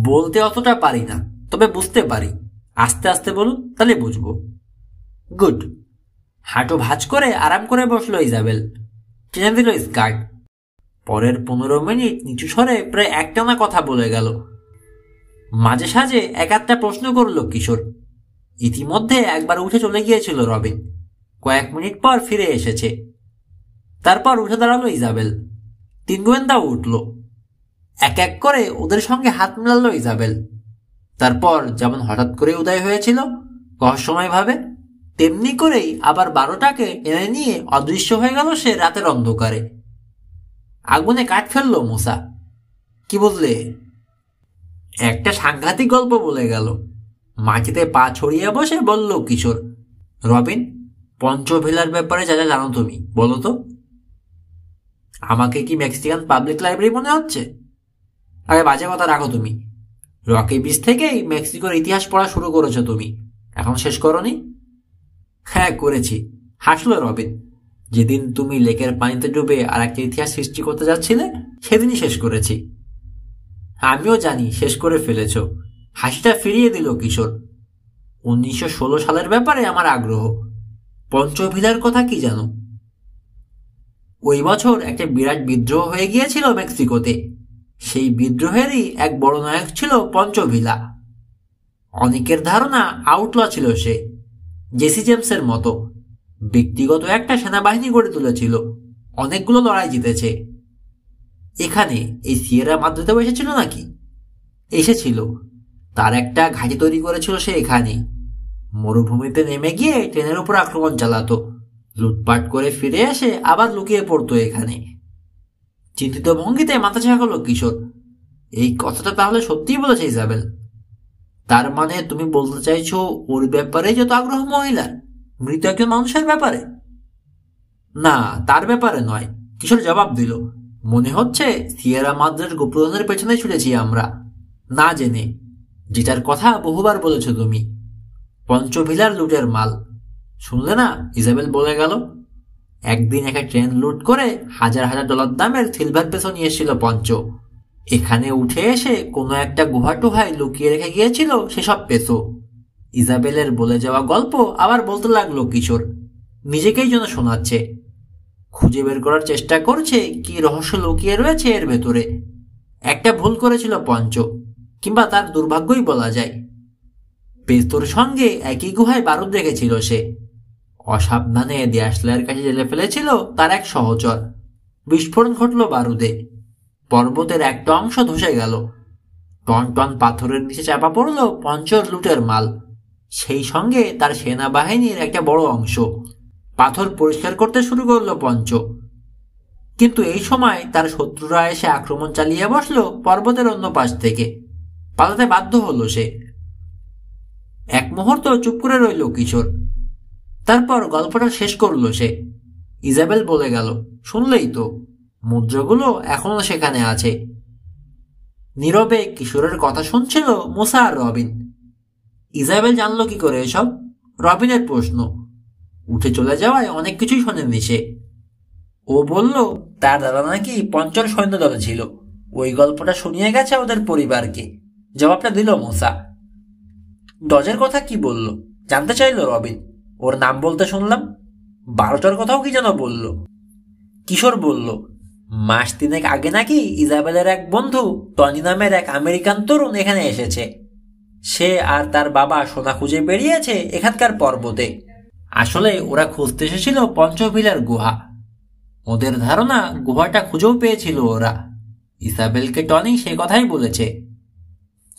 বলতে অতটা পারি না, তবে বুঝতে পারি। আস্তে আস্তে বলুন, তাহলে বুঝবো। গুড। হাঁটু ভাঁজ করে আরাম করে বসলো ইজাবেল। টেনে দিল স্কার্ট। পরের 15 মিনিট নিচু স্বরে প্রায় একটানা কথা বলে গেল। মাঝে সাঝে এক আধটা প্রশ্ন করল কিশোর। ইতিমধ্যে একবার উঠে চলে গিয়েছিল রবিন, কয়েক মিনিট পর ফিরে এসেছে। তারপর উঠে দাঁড়ালো ইজাবেল। 3 গোয়েন্দাও উঠল। এক এক করে ওদের সঙ্গে হাত মেলালো ইজাবেল। তারপর যেমন হঠাৎ করে উদয় হয়েছিল রহস্যময় ভাবে, তেমনি করেই আবার 12টাকে এনে নিয়ে অদৃশ্য হয়ে গেল সে রাতের অন্ধকারে। আগুনে কাঠ ফেললো মুসা। কি বুঝলে? একটা সাংঘাতিক গল্প বলে গেল। মাটিতে পা ছড়িয়ে বসে বলল কিশোর। রবিন, পঞ্চভিলার ব্যাপারে যা যা জানো তুমি বলো তো। আমাকে কি মেক্সিকান পাবলিক লাইব্রেরি মনে হচ্ছে? আরে বাজে কথা রাখো তুমি। রকি বিচ থেকেই মেক্সিকোর ইতিহাস পড়া শুরু করেছো তুমি, এখন শেষ করনি? হ্যাঁ করেছি, হাসলো রবিন। যেদিন তুমি লেকের পানিতে ডুবে আর একটা ইতিহাস সৃষ্টি করতে যাচ্ছিলে, সেদিনই শেষ করেছি। আমিও জানি শেষ করে ফেলেছ। হাসিটা ফিরিয়ে দিল কিশোর। 1916 সালের ব্যাপারে আমার আগ্রহ। পঞ্চভিলার কথা কি জানো? ওই বছর একটা বিরাট বিদ্রোহ হয়ে গিয়েছিল মেক্সিকোতে। সেই বিদ্রোহেরই এক বড় নায়ক ছিল পঞ্চভিলা। অনেকের ধারণা আউটল ছিল সে, জেসি জেমসের মতো। ব্যক্তিগত একটা সেনাবাহিনী গড়ে তুলেছিল, অনেকগুলো লড়াই জিতেছে। এখানে এই সিয়েরা মাদ্রিদেও এসেছিল নাকি? এসেছিল। তার একটা ঘাঁটি তৈরি করেছিল সে এখানে। মরুভূমিতে নেমে গিয়ে ট্রেনের উপর আক্রমণ চালাতো, লুটপাট করে ফিরে এসে আবার লুকিয়ে পড়তো এখানে। চিন্তিত ভঙ্গিতে মাথা ঝাঁকালো কিশোর। এই কথাটা তাহলে সত্যিই বলেছে ইজাবেল? তার মানে তুমি বলতে চাইছো ওর ব্যাপারে যত আগ্রহ মহিলার, মৃত একজন মানুষের ব্যাপারে? না, তার ব্যাপারে নয়, কিশোর জবাব দিল। মনে হচ্ছে সিয়েরা মাদ্রাজ গোপ্রধানের পেছনে ছুটেছি আমরা, না জেনে, যেটার কথা বহুবার বলেছ তুমি। পঞ্চভিলার লুটের মাল, শুনলে না? ইজাবেল বলে গেল। একদিন একটা ট্রেন লুট করে হাজার হাজার ডলার দামের সিলভার পেসো নিয়ে এসেছিল পঞ্চ। এখানে উঠে এসে কোনো একটা গুহা টুহায় লুকিয়ে রেখে গিয়েছিল সেসব পেসো। ইজাবেলের বলে যাওয়া গল্প আবার বলতে লাগলো কিশোর, নিজেকেই যেন শোনাচ্ছে। খুঁজে বের করার চেষ্টা করছে কি রহস্য লুকিয়ে রয়েছে এর ভেতরে। একটা ভুল করেছিল পঞ্চ, কিংবা তার দুর্ভাগ্যই বলা যায়। পেস্তোর সঙ্গে একই গুহায় বারুদ রেখেছিল সে। অসাবধানে দেয়াশলাইয়ের কাছে জেলে ফেলেছিল তার এক সহচর। বিস্ফোরণ ঘটল বারুদে। পর্বতের একটা অংশ ধসে গেল। টন টন পাথরের নিচে চাপা পড়ল পঞ্চর লুটের মাল, সেই সঙ্গে তার সেনাবাহিনীর একটা বড় অংশ। পাথর পরিষ্কার করতে শুরু করলো পঞ্চ। কিন্তু এই সময় তার শত্রুরা এসে আক্রমণ চালিয়ে বসলো পর্বতের অন্য পাশ থেকে। পালাতে বাধ্য হলো সে। এক মুহূর্ত চুপ করে রইল কিশোর। তারপর গল্পটা শেষ করলো সে। ইজাবেল বলে গেল, শুনলেই তো, মুদ্রাগুলো এখনো সেখানে আছে। নীরবে কিশোরের কথা শুনছিল মুসা আর রবিন। ইজাবেল জানলো কি করে এসব? রবিনের প্রশ্ন। উঠে চলে যাওয়ায় অনেক কিছুই শোনেনি সে। ও বলল তার দাদা নাকি পঞ্চর সৈন্য দলে ছিল, ওই গল্পটা শুনিয়ে গেছে ওদের পরিবারকে। জবাবটা দিল মুসা। ডজের কথা কি বলল জানতে চাইল রবিন। ওর নাম বলতে শুনলাম। 12টার কথাও কি যেন বলল। কিশোর বলল, মাস 3 আগে নাকি ইজাবেলের এক বন্ধু টনি নামের এক আমেরিকান তরুণ এখানে এসেছে। সে আর তার বাবা সোনা খুঁজে বেরিয়েছে এখানকার পর্বতে। আসলে ওরা খুঁজতে এসেছিল পঞ্চভিলার গুহা। ওদের ধারণা গুহাটা খুঁজেও পেয়েছিল ওরা। ইসাবেলকে টনি সে কথাই বলেছে।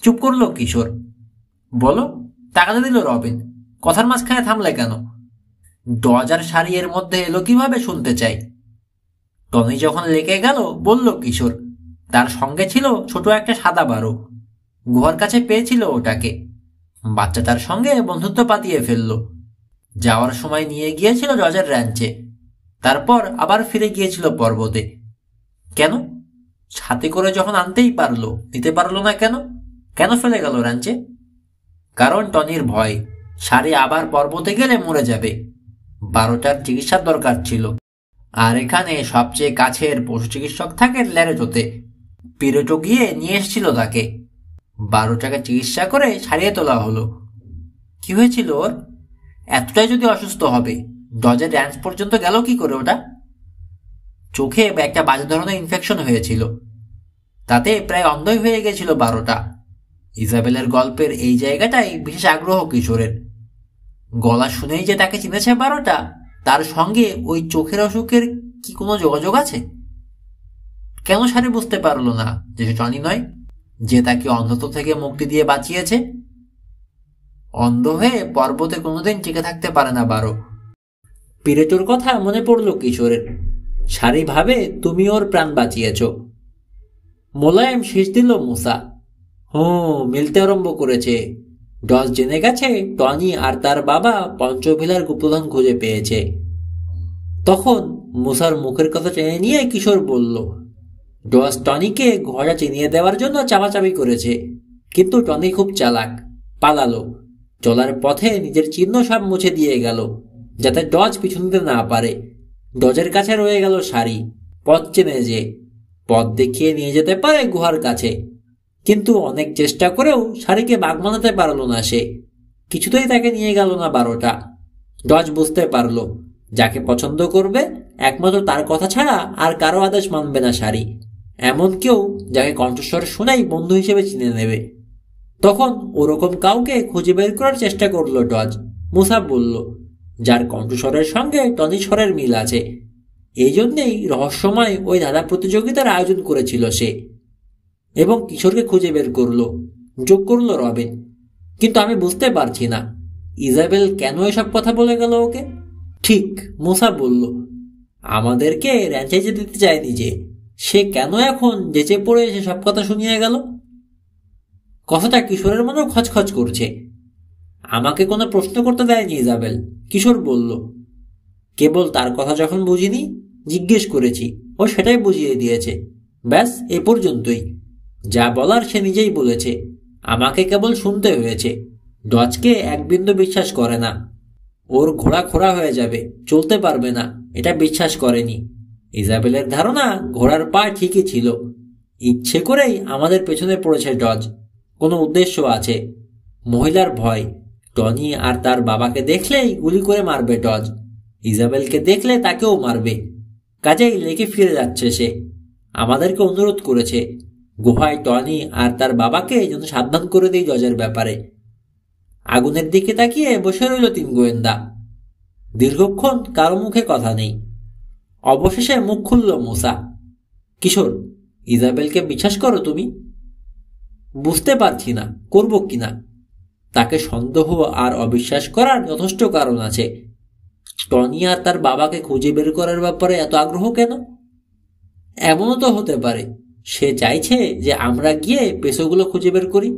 চুপ করলো কিশোর। বলো, তাকাতে দিল রবিন। কথার মাঝখানে থামলে কেন? ডজ আর শাড়ি এর মধ্যে এলো কিভাবে শুনতে চাই। টনি যখন লেগে গেল বলল কিশোর, তার সঙ্গে ছিল ছোট একটা সাদা বারো। গুহার কাছে পেয়েছিল ওটাকে। বাচ্চা তার সঙ্গে বন্ধুত্ব পাতিয়ে ফেলল। যাওয়ার সময় নিয়ে গিয়েছিল জজের র্যাঞ্চে। তারপর আবার ফিরে গিয়েছিল পর্বতে। কেন? সাথে করে যখন আনতেই পারলো, নিতে পারলো না কেন? কেন ফেলে গেল র্যাঞ্চে? কারণ টনির ভয় শাড়ি আবার পর্বতে গেলে মরে যাবে। 12টার চিকিৎসার দরকার ছিল। আর এখানে সবচেয়ে কাছের পশু চিকিৎসক থাকেন ল্যারেটোতে। পিরেটো গিয়ে নিয়ে এসেছিল তাকে। 12টাকে চিকিৎসা করে সারিয়ে তোলা হলো। কি হয়েছিল ওর? এতটাই যদি অসুস্থ হবে, ডজের র্যাঞ্চ পর্যন্ত গেল কি করে ওটা? চোখে একটা বাজে ধরনের ইনফেকশন হয়েছিল। তাতে প্রায় অন্ধই হয়ে গেছিল 12টা। ইজাবেলের গল্পের এই জায়গাটাই বিশেষ আগ্রহ কিশোরের। গলা শুনেই যে তাকে চিনেছে 12টা, তার সঙ্গে ওই চোখের অসুখের কি কোনো যোগাযোগ আছে? কেন সারি বুঝতে পারলো না যে সে টনি নয়, যে তাকে অন্ধত্ব থেকে মুক্তি দিয়ে বাঁচিয়েছে? অন্ধ হয়ে পর্বতে কোনোদিন টিকে থাকতে পারে না 12। পিরেটোর কথা মনে পড়ল কিশোরের। সারি ভাবে তুমি ওর প্রাণ বাঁচিয়েছ। মোলায়েম শেষ দিল মুসা। মিলতে আরম্ভ করেছে। ডজ জেনে গেছে টনি আর তার বাবা পঞ্চভিলার গুপ্তধন খুঁজে পেয়েছে। তখন মুসার মুখের কথা টেনে নিয়ে কিশোর বলল, ডজ টনিকে ঘোড়া চিনিয়ে দেওয়ার জন্য চাপাচাপি করেছে, কিন্তু টনি খুব চালাক, পালালো। চলার পথে নিজের চিহ্ন সব মুছে দিয়ে গেল, যাতে ডজ পিছু নিতে না পারে। ডজের কাছে রয়ে গেল সারি। পথ চেনে যে, পথ দেখিয়ে নিয়ে যেতে পারে গুহার কাছে। কিন্তু অনেক চেষ্টা করেও সারিকে বাগ মানাতে পারল না সে। কিছুতেই তাকে নিয়ে গেল না 12টা। ডজ বুঝতে পারল, যাকে পছন্দ করবে একমাত্র তার কথা ছাড়া আর কারো আদেশ মানবে না সারি। এমন কেউ যাকে কণ্ঠস্বর শুনেই বন্ধু হিসেবে চিনে নেবে। তখন ওরকম কাউকে খুঁজে বের করার চেষ্টা করলো ডজ। মুসা বলল, যার কণ্ঠস্বরের সঙ্গে টনি স্বরের মিল আছে। এই জন্যেই রহস্যময় ওই ধাঁধা প্রতিযোগিতার আয়োজন করেছিল সে। এবং কিশোরকে খুঁজে বের করলো, যোগ করলো রবিন। কিন্তু আমি বুঝতে পারছি না ইজাবেল কেন এসব কথা বলে গেল ওকে। ঠিক, মুসা বলল, আমাদেরকে র্যাঞ্চে যেতে দিতে চায়নি যে, সে কেন এখন যেচে পড়ে এসে সব কথা শুনিয়ে গেল? কথাটা কিশোরের মনেও খচখচ করছে। আমাকে কোনো প্রশ্ন করতে দেয়নি ইজাবেল, কিশোর বলল। কেবল তার কথা যখন বুঝিনি জিজ্ঞেস করেছি, ও সেটাই বুঝিয়ে দিয়েছে। ব্যাস এ পর্যন্তই। যা বলার সে নিজেই বলেছে, আমাকে কেবল শুনতে হয়েছে। ডজকে এক বিন্দু বিশ্বাস করে না। ওর ঘোড়া খোড়া হয়ে যাবে, চলতে পারবে না, এটা বিশ্বাস করেনি। ইজাবেলের ধারণা ঘোড়ার পা ঠিকই ছিল। ইচ্ছে করেই আমাদের পেছনে পড়েছে ডজ। কোনো উদ্দেশ্য আছে। মহিলার ভয়। টনি আর তার বাবাকে দেখলেই গুলি করে মারবে ডজ। ইজাবেলকে দেখলে তাকেও মারবে। কাজেই লেকে ফিরে যাচ্ছে সে। আমাদেরকে অনুরোধ করেছে গুহায় টনি আর তার বাবাকে যেন সাবধান করে দিই ডজের ব্যাপারে। আগুনের দিকে তাকিয়ে বসে রইল তিন গোয়েন্দা। দীর্ঘক্ষণ কারো মুখে কথা নেই। অবশেষে মুখ খুলল মূসা। কিশোর, ইজাবেলকে বিশ্বাস করো তুমি? বুঝতে পারছি না করব কিনা। তাকে সন্দেহ আর অবিশ্বাস করার যথেষ্ট কারণ আছে। টনি আর তার বাবাকে খুঁজে বের করার ব্যাপারে এত আগ্রহ কেন? এমনও তো হতে পারে সে চাইছে যে আমরা গিয়ে পেশোগুলো খুঁজে বের করি।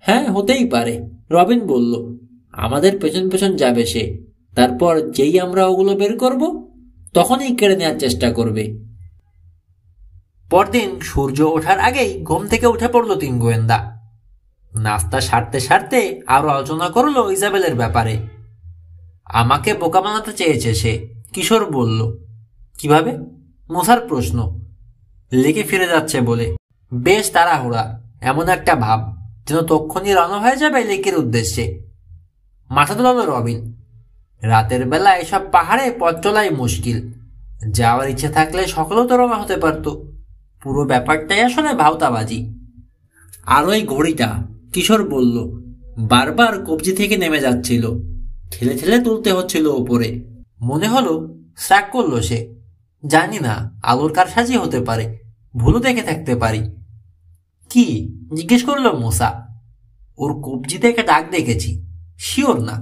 হ্যাঁ, হতেই পারে, রবিন বলল। আমাদের পেছন পেছন যাবে সে। তারপর যেই আমরা ওগুলো বের করব তখনই কেড়ে নেওয়ার চেষ্টা করবে। পরদিন সূর্য ওঠার আগেই ঘুম থেকে উঠে পড়ল তিন গোয়েন্দা। নাস্তা সারতে সারতে আরো আলোচনা করলো ইজাবেলের ব্যাপারে। আমাকে বোকা বানাতে চেয়েছে সে, কিশোর বলল। কিভাবে? মূসার প্রশ্ন। লেকে ফিরে যাচ্ছে বলে। বেশ তাড়াহুড়া, এমন একটা ভাব যেন তক্ষুনি রওনা হয়ে যাবে লেকের উদ্দেশ্যে। মাথা তোলালো রবিন। রাতের বেলা এসব পাহাড়ে পথ চলাই মুশকিল। যাওয়ার ইচ্ছে থাকলে সকলেও তো রওনা হতে পারত। পুরো ব্যাপারটাই আসলে ভাওতাবাজি। আর ওই ঘড়িটা, কিশোর বলল, বারবার কবজি থেকে নেমে যাচ্ছিল। ঠেলে ঠেলে তুলতে হচ্ছিল ওপরে। মনে হলো শ্রাক করলো সে। জানি না, আলোর কারসাজি হতে পারে, ভুলও দেখে থাকতে পারি। কি? জিজ্ঞেস করলো মূসা। ওর কবজি থেকে ডাক দেখেছি, শিওর না।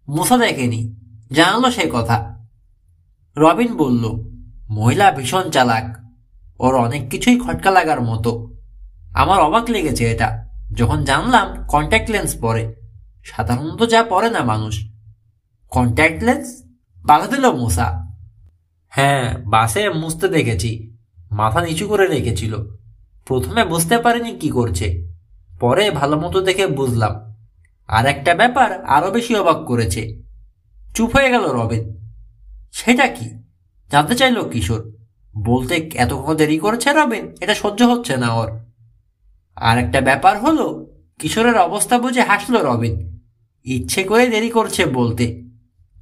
মূসা দেখেনি, জানালো সে কথা। রবিন বলল, মহিলা ভীষণ চালাক, ওর অনেক কিছুই খটকা লাগার মতো। আমার অবাক লেগেছে এটা যখন জানলাম কন্ট্যাক্ট লেন্স পরে। সাধারণত যা পরে না মানুষ। Contact lens? বাধা দিল মূসা। হ্যাঁ, বাসে মুছতে দেখেছি। মাথা নিচু করে রেখেছিল। প্রথমে বুঝতে পারিনি কি করছে, পরে ভালো মতো দেখে বুঝলাম। আর একটা ব্যাপার আরো বেশি অবাক করেছে। চুপ হয়ে গেল রবিন। সেটা কি? জানতে চাইল কিশোর। বলতে এতক্ষণ দেরি করেছে রবিন, এটা সহ্য হচ্ছে না ওর। আর একটা ব্যাপার হলো, কিশোরের অবস্থা বুঝে হাসল রবিন। ইচ্ছে করে দেরি করছে বলতে।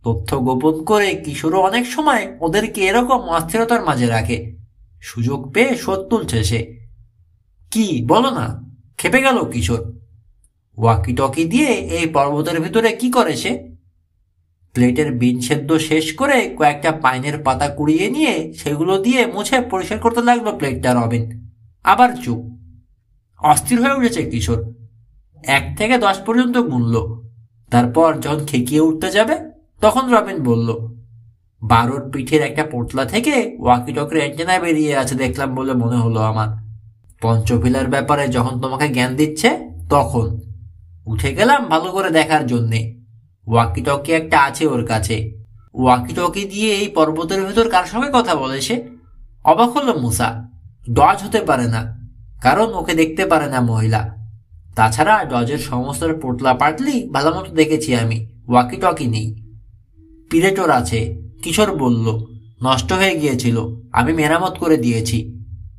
তথ্য গোপন করে কিশোরও অনেক সময় ওদেরকে এরকম অস্থিরতার মাঝে রাখে। সুযোগ পেয়ে শোধ তুলছে সে। কি বলো না? খেপে গেল কিশোর। ওয়াকি টকি দিয়ে এই পর্বতের ভিতরে কি করে সে? প্লেটের বিন সেদ্ধ শেষ করে কয়েকটা পাইনের পাতা কুড়িয়ে নিয়ে সেগুলো দিয়ে মুছে পরিষ্কার করতে লাগলো প্লেটটা রবিন। আবার চুপ। অস্থির হয়ে উঠেছে কিশোর। 1 থেকে 10 পর্যন্ত গুনল। তারপর যখন খেকিয়ে উঠতে যাবে তখন রবিন বলল, 12 পিঠের একটা পোটলা থেকে ওয়াকি টকির অ্যান্টেনা বেরিয়ে আছে দেখলাম বলে মনে হলো আমার। পঞ্চভিলার ব্যাপারে যখন তোমাকে জ্ঞান দিচ্ছে তখন উঠে গেলাম ভালো করে দেখার জন্যে। ওয়াকি টকি একটা আছে ওর কাছে। ওয়াকি টকি দিয়ে এই পর্বতের ভেতর কার সঙ্গে কথা বলে সে? অবাক হলো মূসা। ডজ হতে পারে না, কারণ ওকে দেখতে পারে না মহিলা। তাছাড়া ডজের সমস্ত পোটলা পাটলি ভালো মতো দেখেছি আমি, ওয়াকি টকি নেই। পিরেটোর আছে, কিশোর বলল। নষ্ট হয়ে গিয়েছিল, আমি মেরামত করে দিয়েছি।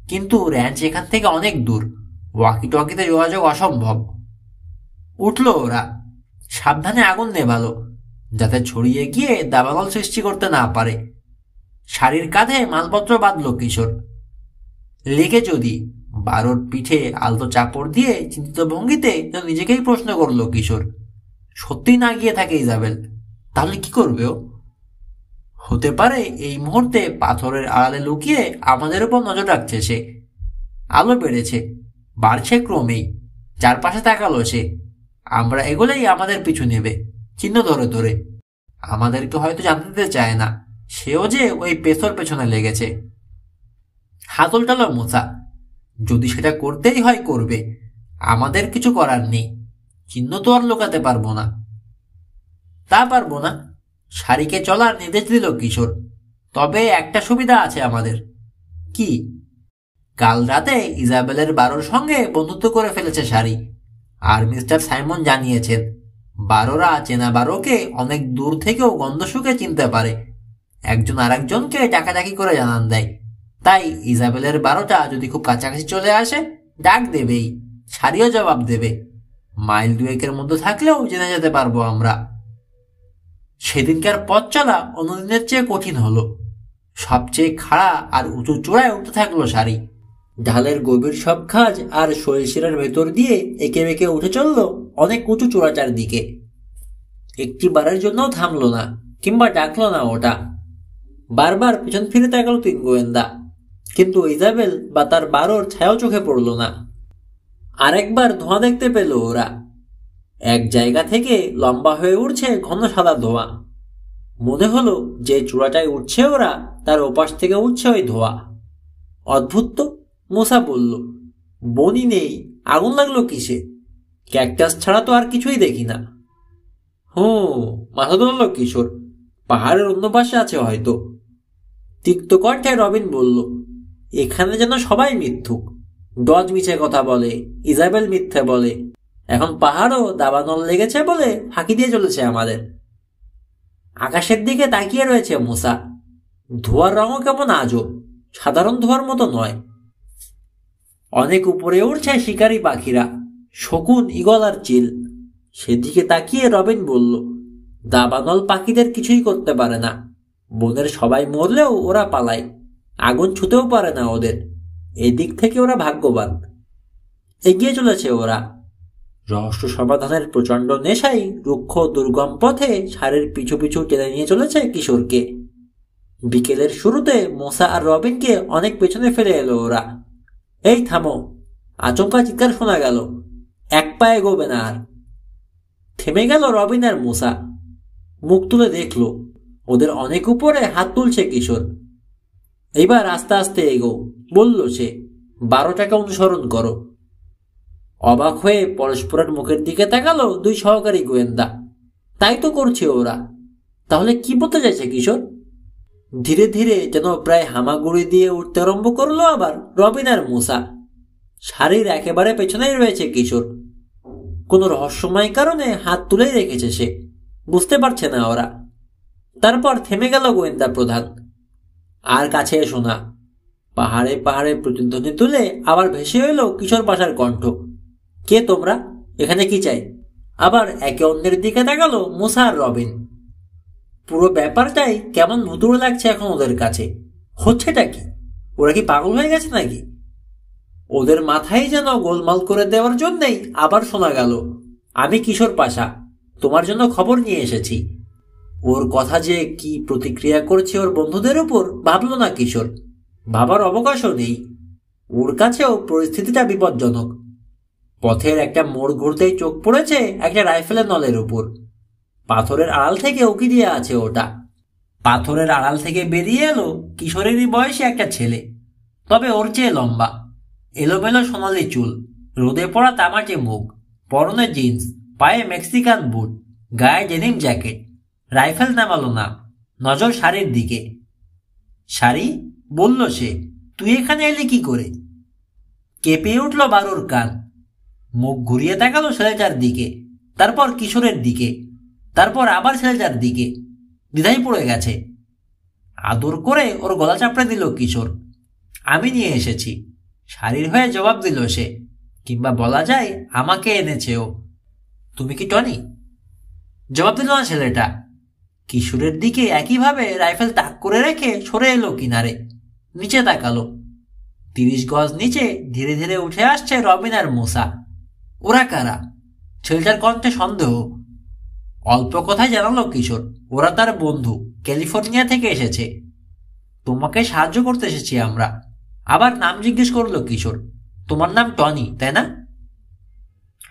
কিন্তু র্যাঞ্চ এখান থেকে অনেক দূর, ওয়াকি টকিতে যোগাযোগ অসম্ভব। উঠল ওরা। সাবধানে আগুন নেভালো, যাতে ছড়িয়ে গিয়ে দাবানল সৃষ্টি করতে না পারে। শাড়ির কাঁধে মালপত্র বাঁধল কিশোর। লেগে যদি 12 পিঠে আলতো চাপড় দিয়ে চিন্তিত ভঙ্গিতে নিজেকেই প্রশ্ন করল কিশোর। সত্যি না গিয়ে থাকে ইজাবেল, তাহলে কি করবে ও? হতে পারে এই মুহূর্তে পাথরের আড়ালে লুকিয়ে আমাদের উপর নজর রাখছে সে। আলো বেড়েছে, বাড়ছে ক্রমেই। চারপাশে তাকালো সে। আমরা এগোলেই আমাদের পিছু নেবে, চিহ্ন ধরে ধরে। আমাদেরকে হয়তো জানতে দিতে চায় না সেও যে ওই পেছর পেছনে লেগেছে। হাত উল্টালো মূসা। যদি সেটা করতেই হয় করবে, আমাদের কিছু করার নেই। চিহ্ন তো আর লুকাতে পারবো না। তা পারবো না। শাড়িকে চলার নির্দেশ দিল কিশোর। তবে একটা সুবিধা আছে আমাদের। কি? কাল রাতে ইজাবেলের বারোর সঙ্গে বন্ধুত্ব করে ফেলেছে সারি, আর মিস্টার সাইমন জানিয়েছেন বারোরা চেনা বারোকে অনেক দূর থেকেও গন্ধ শুকে চিনতে পারে। একজন আরেকজনকে ডাকাডাকি করে জানান দেয়। তাই ইজাবেলের বারোটা যদি খুব কাছাকাছি চলে আসে, ডাক দেবেই, সারিও জবাব দেবে। মাইল দুয়েকের মধ্যে থাকলেও জেনে যেতে পারবো আমরা। সেদিনকার পথ চলা অন্যদিনের চেয়ে কঠিন হলো। সবচেয়ে খাড়া আর উঁচু চূড়ায় উঠতে থাকলো সারি। ঢালের গভীর সব খাজ আর শৈলশিরার ভেতর দিয়ে এঁকে বেঁকে উঠে চলল অনেক উঁচু চূড়াটার দিকে। একটি বারের জন্যও থামলো না, কিংবা ডাকলো না ওটা। বারবার পিছন ফিরে তাকালো তিন গোয়েন্দা, কিন্তু ইজাবেল বা তার বারোর ছায়াও চোখে পড়ল না। আরেকবার ধোঁয়া দেখতে পেল ওরা। এক জায়গা থেকে লম্বা হয়ে উঠছে ঘন সাদা ধোঁয়া। মনে হলো যে চূড়াটায় উঠছে ওরা, তার ওপাশ থেকে উঠছে ওই ধোঁয়া। অদ্ভুত তো, মুসা বলল। বনই নেই, আগুন লাগলো কিসে? ক্যাকটাস ছাড়া তো আর কিছুই দেখি না। মাথা ধরল কিশোর। পাহাড়ের অন্য পাশে আছে হয়তো। তিক্ত কণ্ঠে রবিন বলল, এখানে যেন সবাই মিথ্যুক। ডজ মিছে কথা বলে, ইজাবেল মিথ্যে বলে, এখন পাহাড়ও দাবানল লেগেছে বলে ফাঁকি দিয়ে চলেছে আমাদের। আকাশের দিকে তাকিয়ে রয়েছে মুসা। ধোয়ার রঙও কেমন আজব, সাধারণ ধোয়ার মতো নয়। অনেক উপরে উঠছে শিকারী পাখিরা, শকুন, ঈগল আর চিল। সেদিকে তাকিয়ে রবিন বলল, দাবানল পাখিদের কিছুই করতে পারে না। বনের সবাই মরলেও ওরা পালায়, আগুন ছুতেও পারে না ওদের। এদিক থেকে ওরা ভাগ্যবান। এগিয়ে চলেছে ওরা। রহস্য সমাধানের প্রচণ্ড নেশাই রুক্ষ দুর্গম পথে সারির পিছু পিছু টেনে নিয়ে চলেছে কিশোরকে। বিকেলের শুরুতে মোসা আর রবিনকে অনেক পেছনে ফেলে এলো ওরা। এই থামো! আচমকা চিৎকার শোনা গেল। এক পায়ে এগোবে না আর। থেমে গেল রবিন আর মোসা। মুখ তুলে দেখল ওদের অনেক উপরে হাত তুলছে কিশোর। এইবার আস্তে আস্তে এগো, বলল সে। বারোটাকে অনুসরণ করো। অবাক হয়ে পরস্পরের মুখের দিকে তাকালো দুই সহকারী গোয়েন্দা। তাই তো করছে ওরা। তাহলে কি বলতে চাইছে কিশোর? ধীরে ধীরে যেন প্রায় হামাগুড়ি দিয়ে উঠতে আরম্ভ করলো আবার রবিন আর মুসা। সারির একেবারে পেছনেই রয়েছে কিশোর। কোনো রহস্যময় কারণে হাত তুলেই রেখেছে সে, বুঝতে পারছে না ওরা। তারপর থেমে গেল গোয়েন্দা প্রধান। আর কাছে এসো না। পাহাড়ে পাহাড়ে প্রতিধ্বনি তুলে আবার ভেসে এলো কিশোর পাশার কণ্ঠ। কে তোমরা? এখানে কি চাই? আবার একে অন্যের দিকে তাকালো মুসা আর রবিন। পুরো ব্যাপারটাই কেমন ভুতুড়ে লাগছে এখন ওদের কাছে। হচ্ছেটা কি? ওরা কি পাগল হয়ে গেছে নাকি? ওদের মাথায় যেন গোলমাল করে দেওয়ার জন্যেই আবার শোনা গেল, আমি কিশোর পাশা, তোমার জন্য খবর নিয়ে এসেছি। ওর কথা যে কি প্রতিক্রিয়া করছে ওর বন্ধুদের উপর ভাবল না কিশোর। ভাবার অবকাশও নেই। ওর কাছেও পরিস্থিতিটা বিপজ্জনক। পথের একটা মোড় ঘুরতেই চোখ পড়েছে একটা রাইফেলের নলের উপর। পাথরের আড়াল থেকে উকি দিয়ে আছে ওটা। পাথরের আড়াল থেকে বেরিয়ে এলো কিশোরেরই বয়সী একটা ছেলে, তবে ওর চেয়ে লম্বা। এলোমেলো সোনালি চুল, রোদে পড়া তামাটে মুখ, পরনে জিন্স, পায়ে মেক্সিকান বুট, গায়ে ডেনিম জ্যাকেট। রাইফেল নামালো না, নজর সারির দিকে। সারি, বলল সে, তুই এখানে এলি কি করে? কেঁপে উঠল বারুর কান। মুখ ঘুরিয়ে তাকালো ছেলেটার দিকে, তারপর কিশোরের দিকে, তারপর আবার ছেলেটার দিকে। দ্বিধায় পড়ে গেছে। আদর করে ওর গলা চাপড়ে দিল কিশোর। আমি নিয়ে এসেছি, সারির হয়ে জবাব দিল সে। কিংবা বলা যায় আমাকে এনেছে ও। তুমি কি টনি? জবাব দিল না ছেলেটা। কিশোরের দিকে একইভাবে রাইফেল তাক করে রেখে সরে এলো কিনারে। নিচে তাকালো। 30 গজ নিচে ধীরে ধীরে উঠে আসছে রবিন আর মুসা। ওরা কারা? ছেলেটার কণ্ঠে সন্দেহ। অল্প কথায় জানালো কিশোর, ওরা তার বন্ধু, ক্যালিফোর্নিয়া থেকে এসেছে। তোমাকে সাহায্য করতে এসেছি আমরা। আবার নাম জিজ্ঞেস করলো কিশোর। তোমার নাম টনি, তাই না?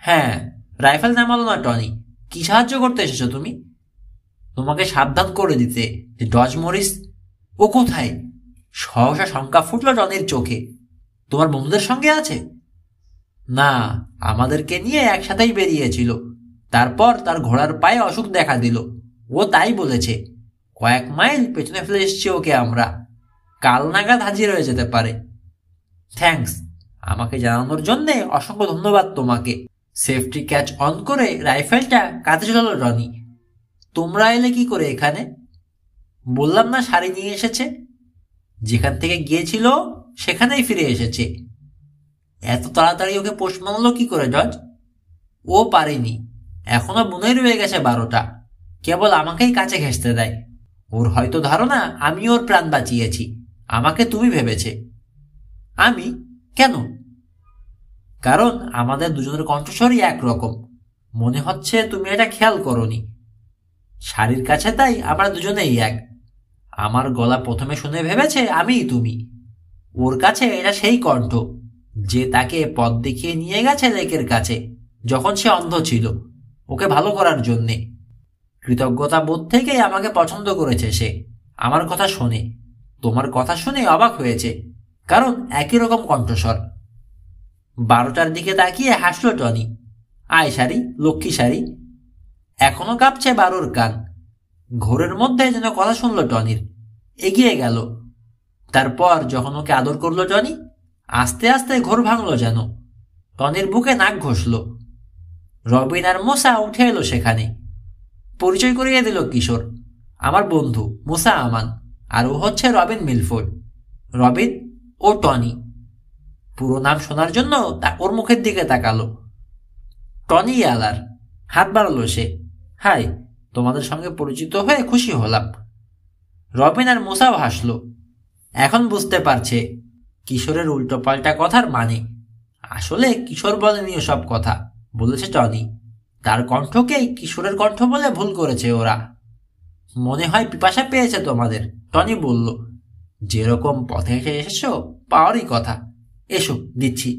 হ্যাঁ। রাইফেল নামালো না টনি। কি সাহায্য করতে এসেছো তুমি? তোমাকে সাবধান করে দিতে যে ডজ মরিস। ও কোথায়? সহসা শঙ্কা ফুটল টনির চোখে। তোমার বন্ধুদের সঙ্গে আছে? না, আমাদেরকে নিয়ে একসাথেই বেরিয়েছিল। তারপর তার ঘোড়ার পায়ে অসুখ দেখা দিল। ও তাই বলেছে। কয়েক মাইল পেছনে ফেলে এসেছি ওকে আমরা। কাল নাগাদ হাজির হয়ে যেতে পারে। থ্যাঙ্কস, আমাকে জানানোর জন্য অসংখ্য ধন্যবাদ তোমাকে। সেফটি ক্যাচ অন করে রাইফেলটা কাঁধে চলালো রনি। তোমরা এলে কি করে এখানে? বললাম না শাড়ি নিয়ে এসেছে। যেখান থেকে গিয়েছিল সেখানেই ফিরে এসেছে। এত তাড়াতাড়ি ওকে পোষ মানলো কি করে জজ? ও পারেনি, এখনো মনে রয়ে গেছে 12টা। কেবল আমাকেই কাছে ঘেঁষতে দেয়। ওর হয়তো ধারণা আমি ওর প্রাণ বাঁচিয়েছি। আমাকে তুমি ভেবেছে। আমি? কেন? কারণ আমাদের দুজনের কণ্ঠস্বরই একরকম। মনে হচ্ছে তুমি এটা খেয়াল করনি। শাড়ির কাছে তাই আমরা দুজনেই এক। আমার গলা প্রথমে শুনে ভেবেছে আমিই তুমি। ওর কাছে এটা সেই কণ্ঠ যে তাকে পথ দেখিয়ে নিয়ে গেছে লেকের কাছে যখন সে অন্ধ ছিল, ওকে ভালো করার জন্যে। কৃতজ্ঞতা বোধ থেকেই আমাকে পছন্দ করেছে সে। আমার কথা শোনে, তোমার কথা শুনে অবাক হয়েছে, কারণ একই রকম কণ্ঠস্বর। 12টার দিকে তাকিয়ে হাসল টনি। আয় শাড়ি, লক্ষ্মী শাড়ি। এখনো কাঁপছে 12র কান। ঘোরের মধ্যে যেন কথা শুনল টনির, এগিয়ে গেল। তারপর যখন ওকে আদর করলো টনি, আস্তে আস্তে ঘোর ভাঙল যেন। টনির বুকে নাক ঘষল। রবিন আর মোসা উঠে এলো সেখানে। পরিচয় করিয়ে দিল কিশোর। আমার বন্ধু মুসা আমান, আর ও হচ্ছে রবিন মিলফোর্ড। রবিন ও টনি। পুরো নাম শোনার জন্য ওর মুখের দিকে তাকালো। টনি আলার। হাত বাড়ালো সে। হাই, তোমাদের সঙ্গে পরিচিত হয়ে খুশি হলাম। রবিন আর মুসাও হাসলো। এখন বুঝতে পারছে কিশোরের উল্টো পাল্টা কথার মানে। আসলে কিশোর বলেনি সব কথা, বলেছে টনি। তার কণ্ঠকেই কিশোরের কণ্ঠ বলে ভুল করেছে ওরা। মনে হয় পিপাসা পেয়েছে তোমাদের, টনি বলল। যেরকম পথে হেঁটে এসেছো পাওয়ারই কথা। এসো, দিচ্ছি।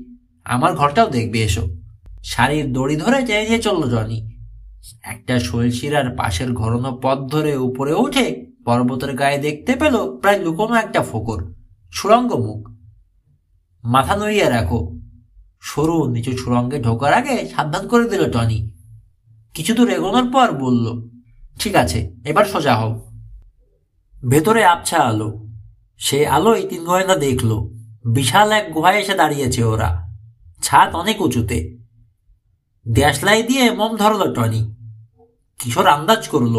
আমার ঘরটাও দেখবে, এসো। শাড়ির দড়ি ধরে চেয়ে চলল টনি। একটা শৈলশিরার পাশের ঘরনো পথ ধরে উপরে উঠে পর্বতের গায়ে দেখতে পেল প্রায় লুকোনো একটা ফোকর, সুড়ঙ্গ মুখ। মাথা নড়িয়ে রাখো। সরু নিচু সুড়ঙ্গে ঢোকার আগে সাবধান করে দিল টনি। কিছু দূর এগোনোর পর বলল, ঠিক আছে, এবার সোজা হও। ভেতরে আবছা আলো। সে আলোয় 3 গোয়েন্দা দেখল বিশাল এক গুহায় এসে দাঁড়িয়েছে ওরা। ছাদ অনেক উঁচুতে। দেশলাই দিয়ে মোম ধরল টনি। কিশোর আন্দাজ করল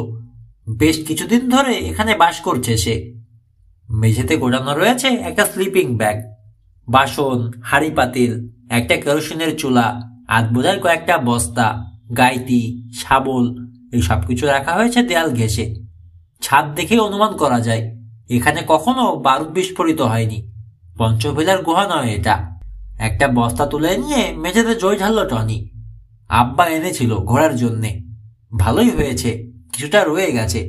বেশ কিছুদিন ধরে এখানে বাস করছে সে। মেঝেতে গোটানো রয়েছে একটা স্লিপিং ব্যাগ, বাসন, হাঁড়ি পাতিল, একটা কেরোসিনের চুলা, আধবোঝার কয়েকটা বস্তা, গাইতি, শাবল, এই সবকিছু রাখা হয়েছে দেয়াল ঘেঁষে। ছাদ দেখে অনুমান করা যায় এখানে কখনো বারুদ বিস্ফোরিত হয়নি। পঞ্চভিলার গুহা নয় এটা। একটা বস্তা তুলে নিয়ে মেঝেতে জয় ঢালল টনি। আব্বা এনেছিল ঘোরার জন্যে। ভালোই হয়েছে, কিছুটা রয়ে গেছে।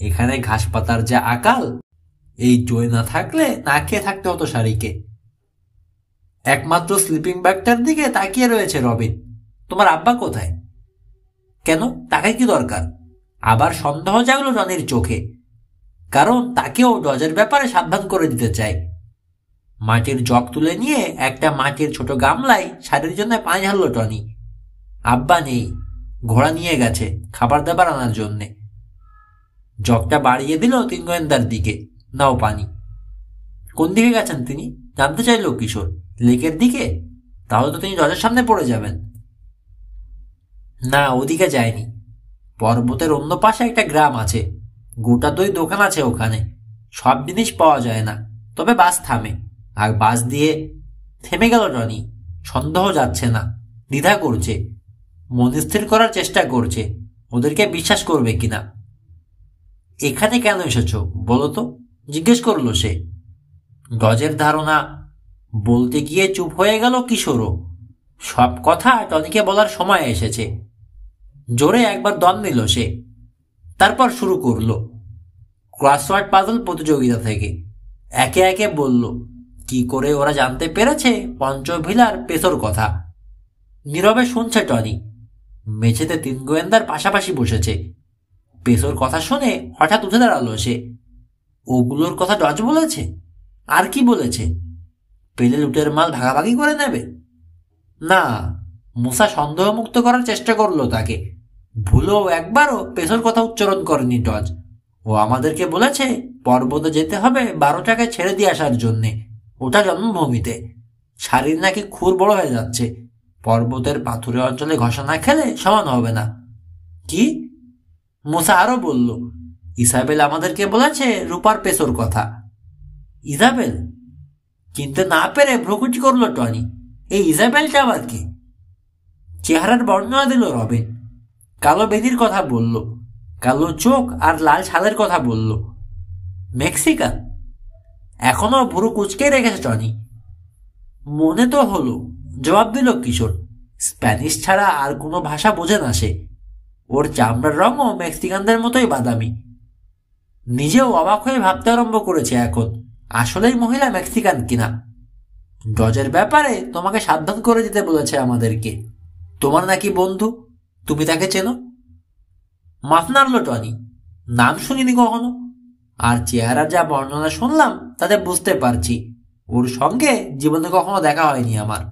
এখানে ঘাস পাতার যা আকাল, এই জয় না থাকলে না খেয়ে থাকতে হতো শাড়িকে। একমাত্র স্লিপিং ব্যাগটার দিকে তাকিয়ে রয়েছে রবিন। তোমার আব্বা কোথায়? কেন, তাকে কি দরকার? আবার সন্দেহ জাগলো টনির চোখে, কারণ তাকেও ডজের ব্যাপারে সাবধান করে দিতে চায়। মাটির জগ তুলে নিয়ে একটা মাটির ছোট গামলায় শাড়ির জন্য পানি ঢালল টনি। আব্বা নেই, ঘোড়া নিয়ে গেছে খাবার দাবার আনার জন্যে। জগটা বাড়িয়ে দিল 3 গোয়েন্দার দিকে। নাও পানি। কোন দিকে গেছেন তিনি, জানতে চাইল কিশোর। লেকের দিকে? তাহলে তো তিনি জজের সামনে পড়ে যাবেন। না, ওদিকে যায়নি। পর্বতের অন্য পাশে একটা গ্রাম আছে, গোটা 2 দোকান আছে ওখানে। সব জিনিস পাওয়া যায় না, তবে বাস থামে। আর বাস দিয়ে থেমে গেল টনি। সন্দেহ যাচ্ছে না, দ্বিধা করছে। মন স্থির করার চেষ্টা করছে ওদেরকে বিশ্বাস করবে কিনা। এখানে কেন এসেছ বলো তো, জিজ্ঞেস করলো সে। ডজের ধারণা বলতে গিয়ে চুপ হয়ে গেল কিশোরও। সব কথা টনিকে বলার সময় এসেছে। জোরে একবার দম নিল সে। তারপর শুরু করলো ক্রসওয়ার্ড পাজল প্রতিযোগিতা থেকে। একে একে বলল কি করে ওরা জানতে পেরেছে পঞ্চভিলার পেছর কথা। নীরবে শুনছে টনি। মেঝেতে 3 গোয়েন্দার পাশাপাশি বসেছে। পেছর কথা শুনে হঠাৎ উঠে দাঁড়ালো সে। ওগুলোর কথা ডজ বলেছে? আর কি বলেছে? পেলে লুটের মাল ভাগাভাগি করে নেবে? না, মুসা সন্দেহমুক্ত করার চেষ্টা করলো তাকে। ভুলেও একবারও পেছর কথা উচ্চারণ করেনি ডজ। ও আমাদেরকে বলেছে পর্বতে যেতে হবে 12 টাকায় ছেড়ে দিয়ে আসার জন্যে। ওটা জন্মভূমিতে। শাড়ির নাকি খুর বড় হয়ে যাচ্ছে। পর্বতের পাথুরে অঞ্চলে ঘষা না খেলে সমান হবে না। কি? মুসা আরো বলল, ইসাবেল আমাদেরকে বলেছে রূপার পেছর কথা। ইজাবেল? কিনতে না পেরে ভ্রুকুটি করলো টনি। এই ইজাবেলটা আবার কি? চেহারার বর্ণনা দিল রবিন। কালো বেদির কথা বলল, কালো চোখ আর লাল ছালের কথা বলল। মেক্সিকান? এখনো ভুরু কুচকে রেখেছে টনি। মনে তো হলো, জবাব দিল কিশোর। স্প্যানিশ ছাড়া আর কোনো ভাষা বোঝে না সে। ওর চামড়ার রঙও মেক্সিকানদের মতোই বাদামি। নিজেও অবাক হয়ে ভাবতে আরম্ভ করেছে এখন আসলেই মহিলা মেক্সিকান কিনা। জজের ব্যাপারে তোমাকে সাবধান করে দিতে বলেছে আমাদেরকে। তোমার নাকি বন্ধু, তুমি তাকে চেনো? মাথা নাড়ল টনি। নাম শুনিনি কখনো, আর চেহারা যা বর্ণনা শুনলাম তাতে বুঝতে পারছি ওর সঙ্গে জীবনে কখনো দেখা হয়নি আমার।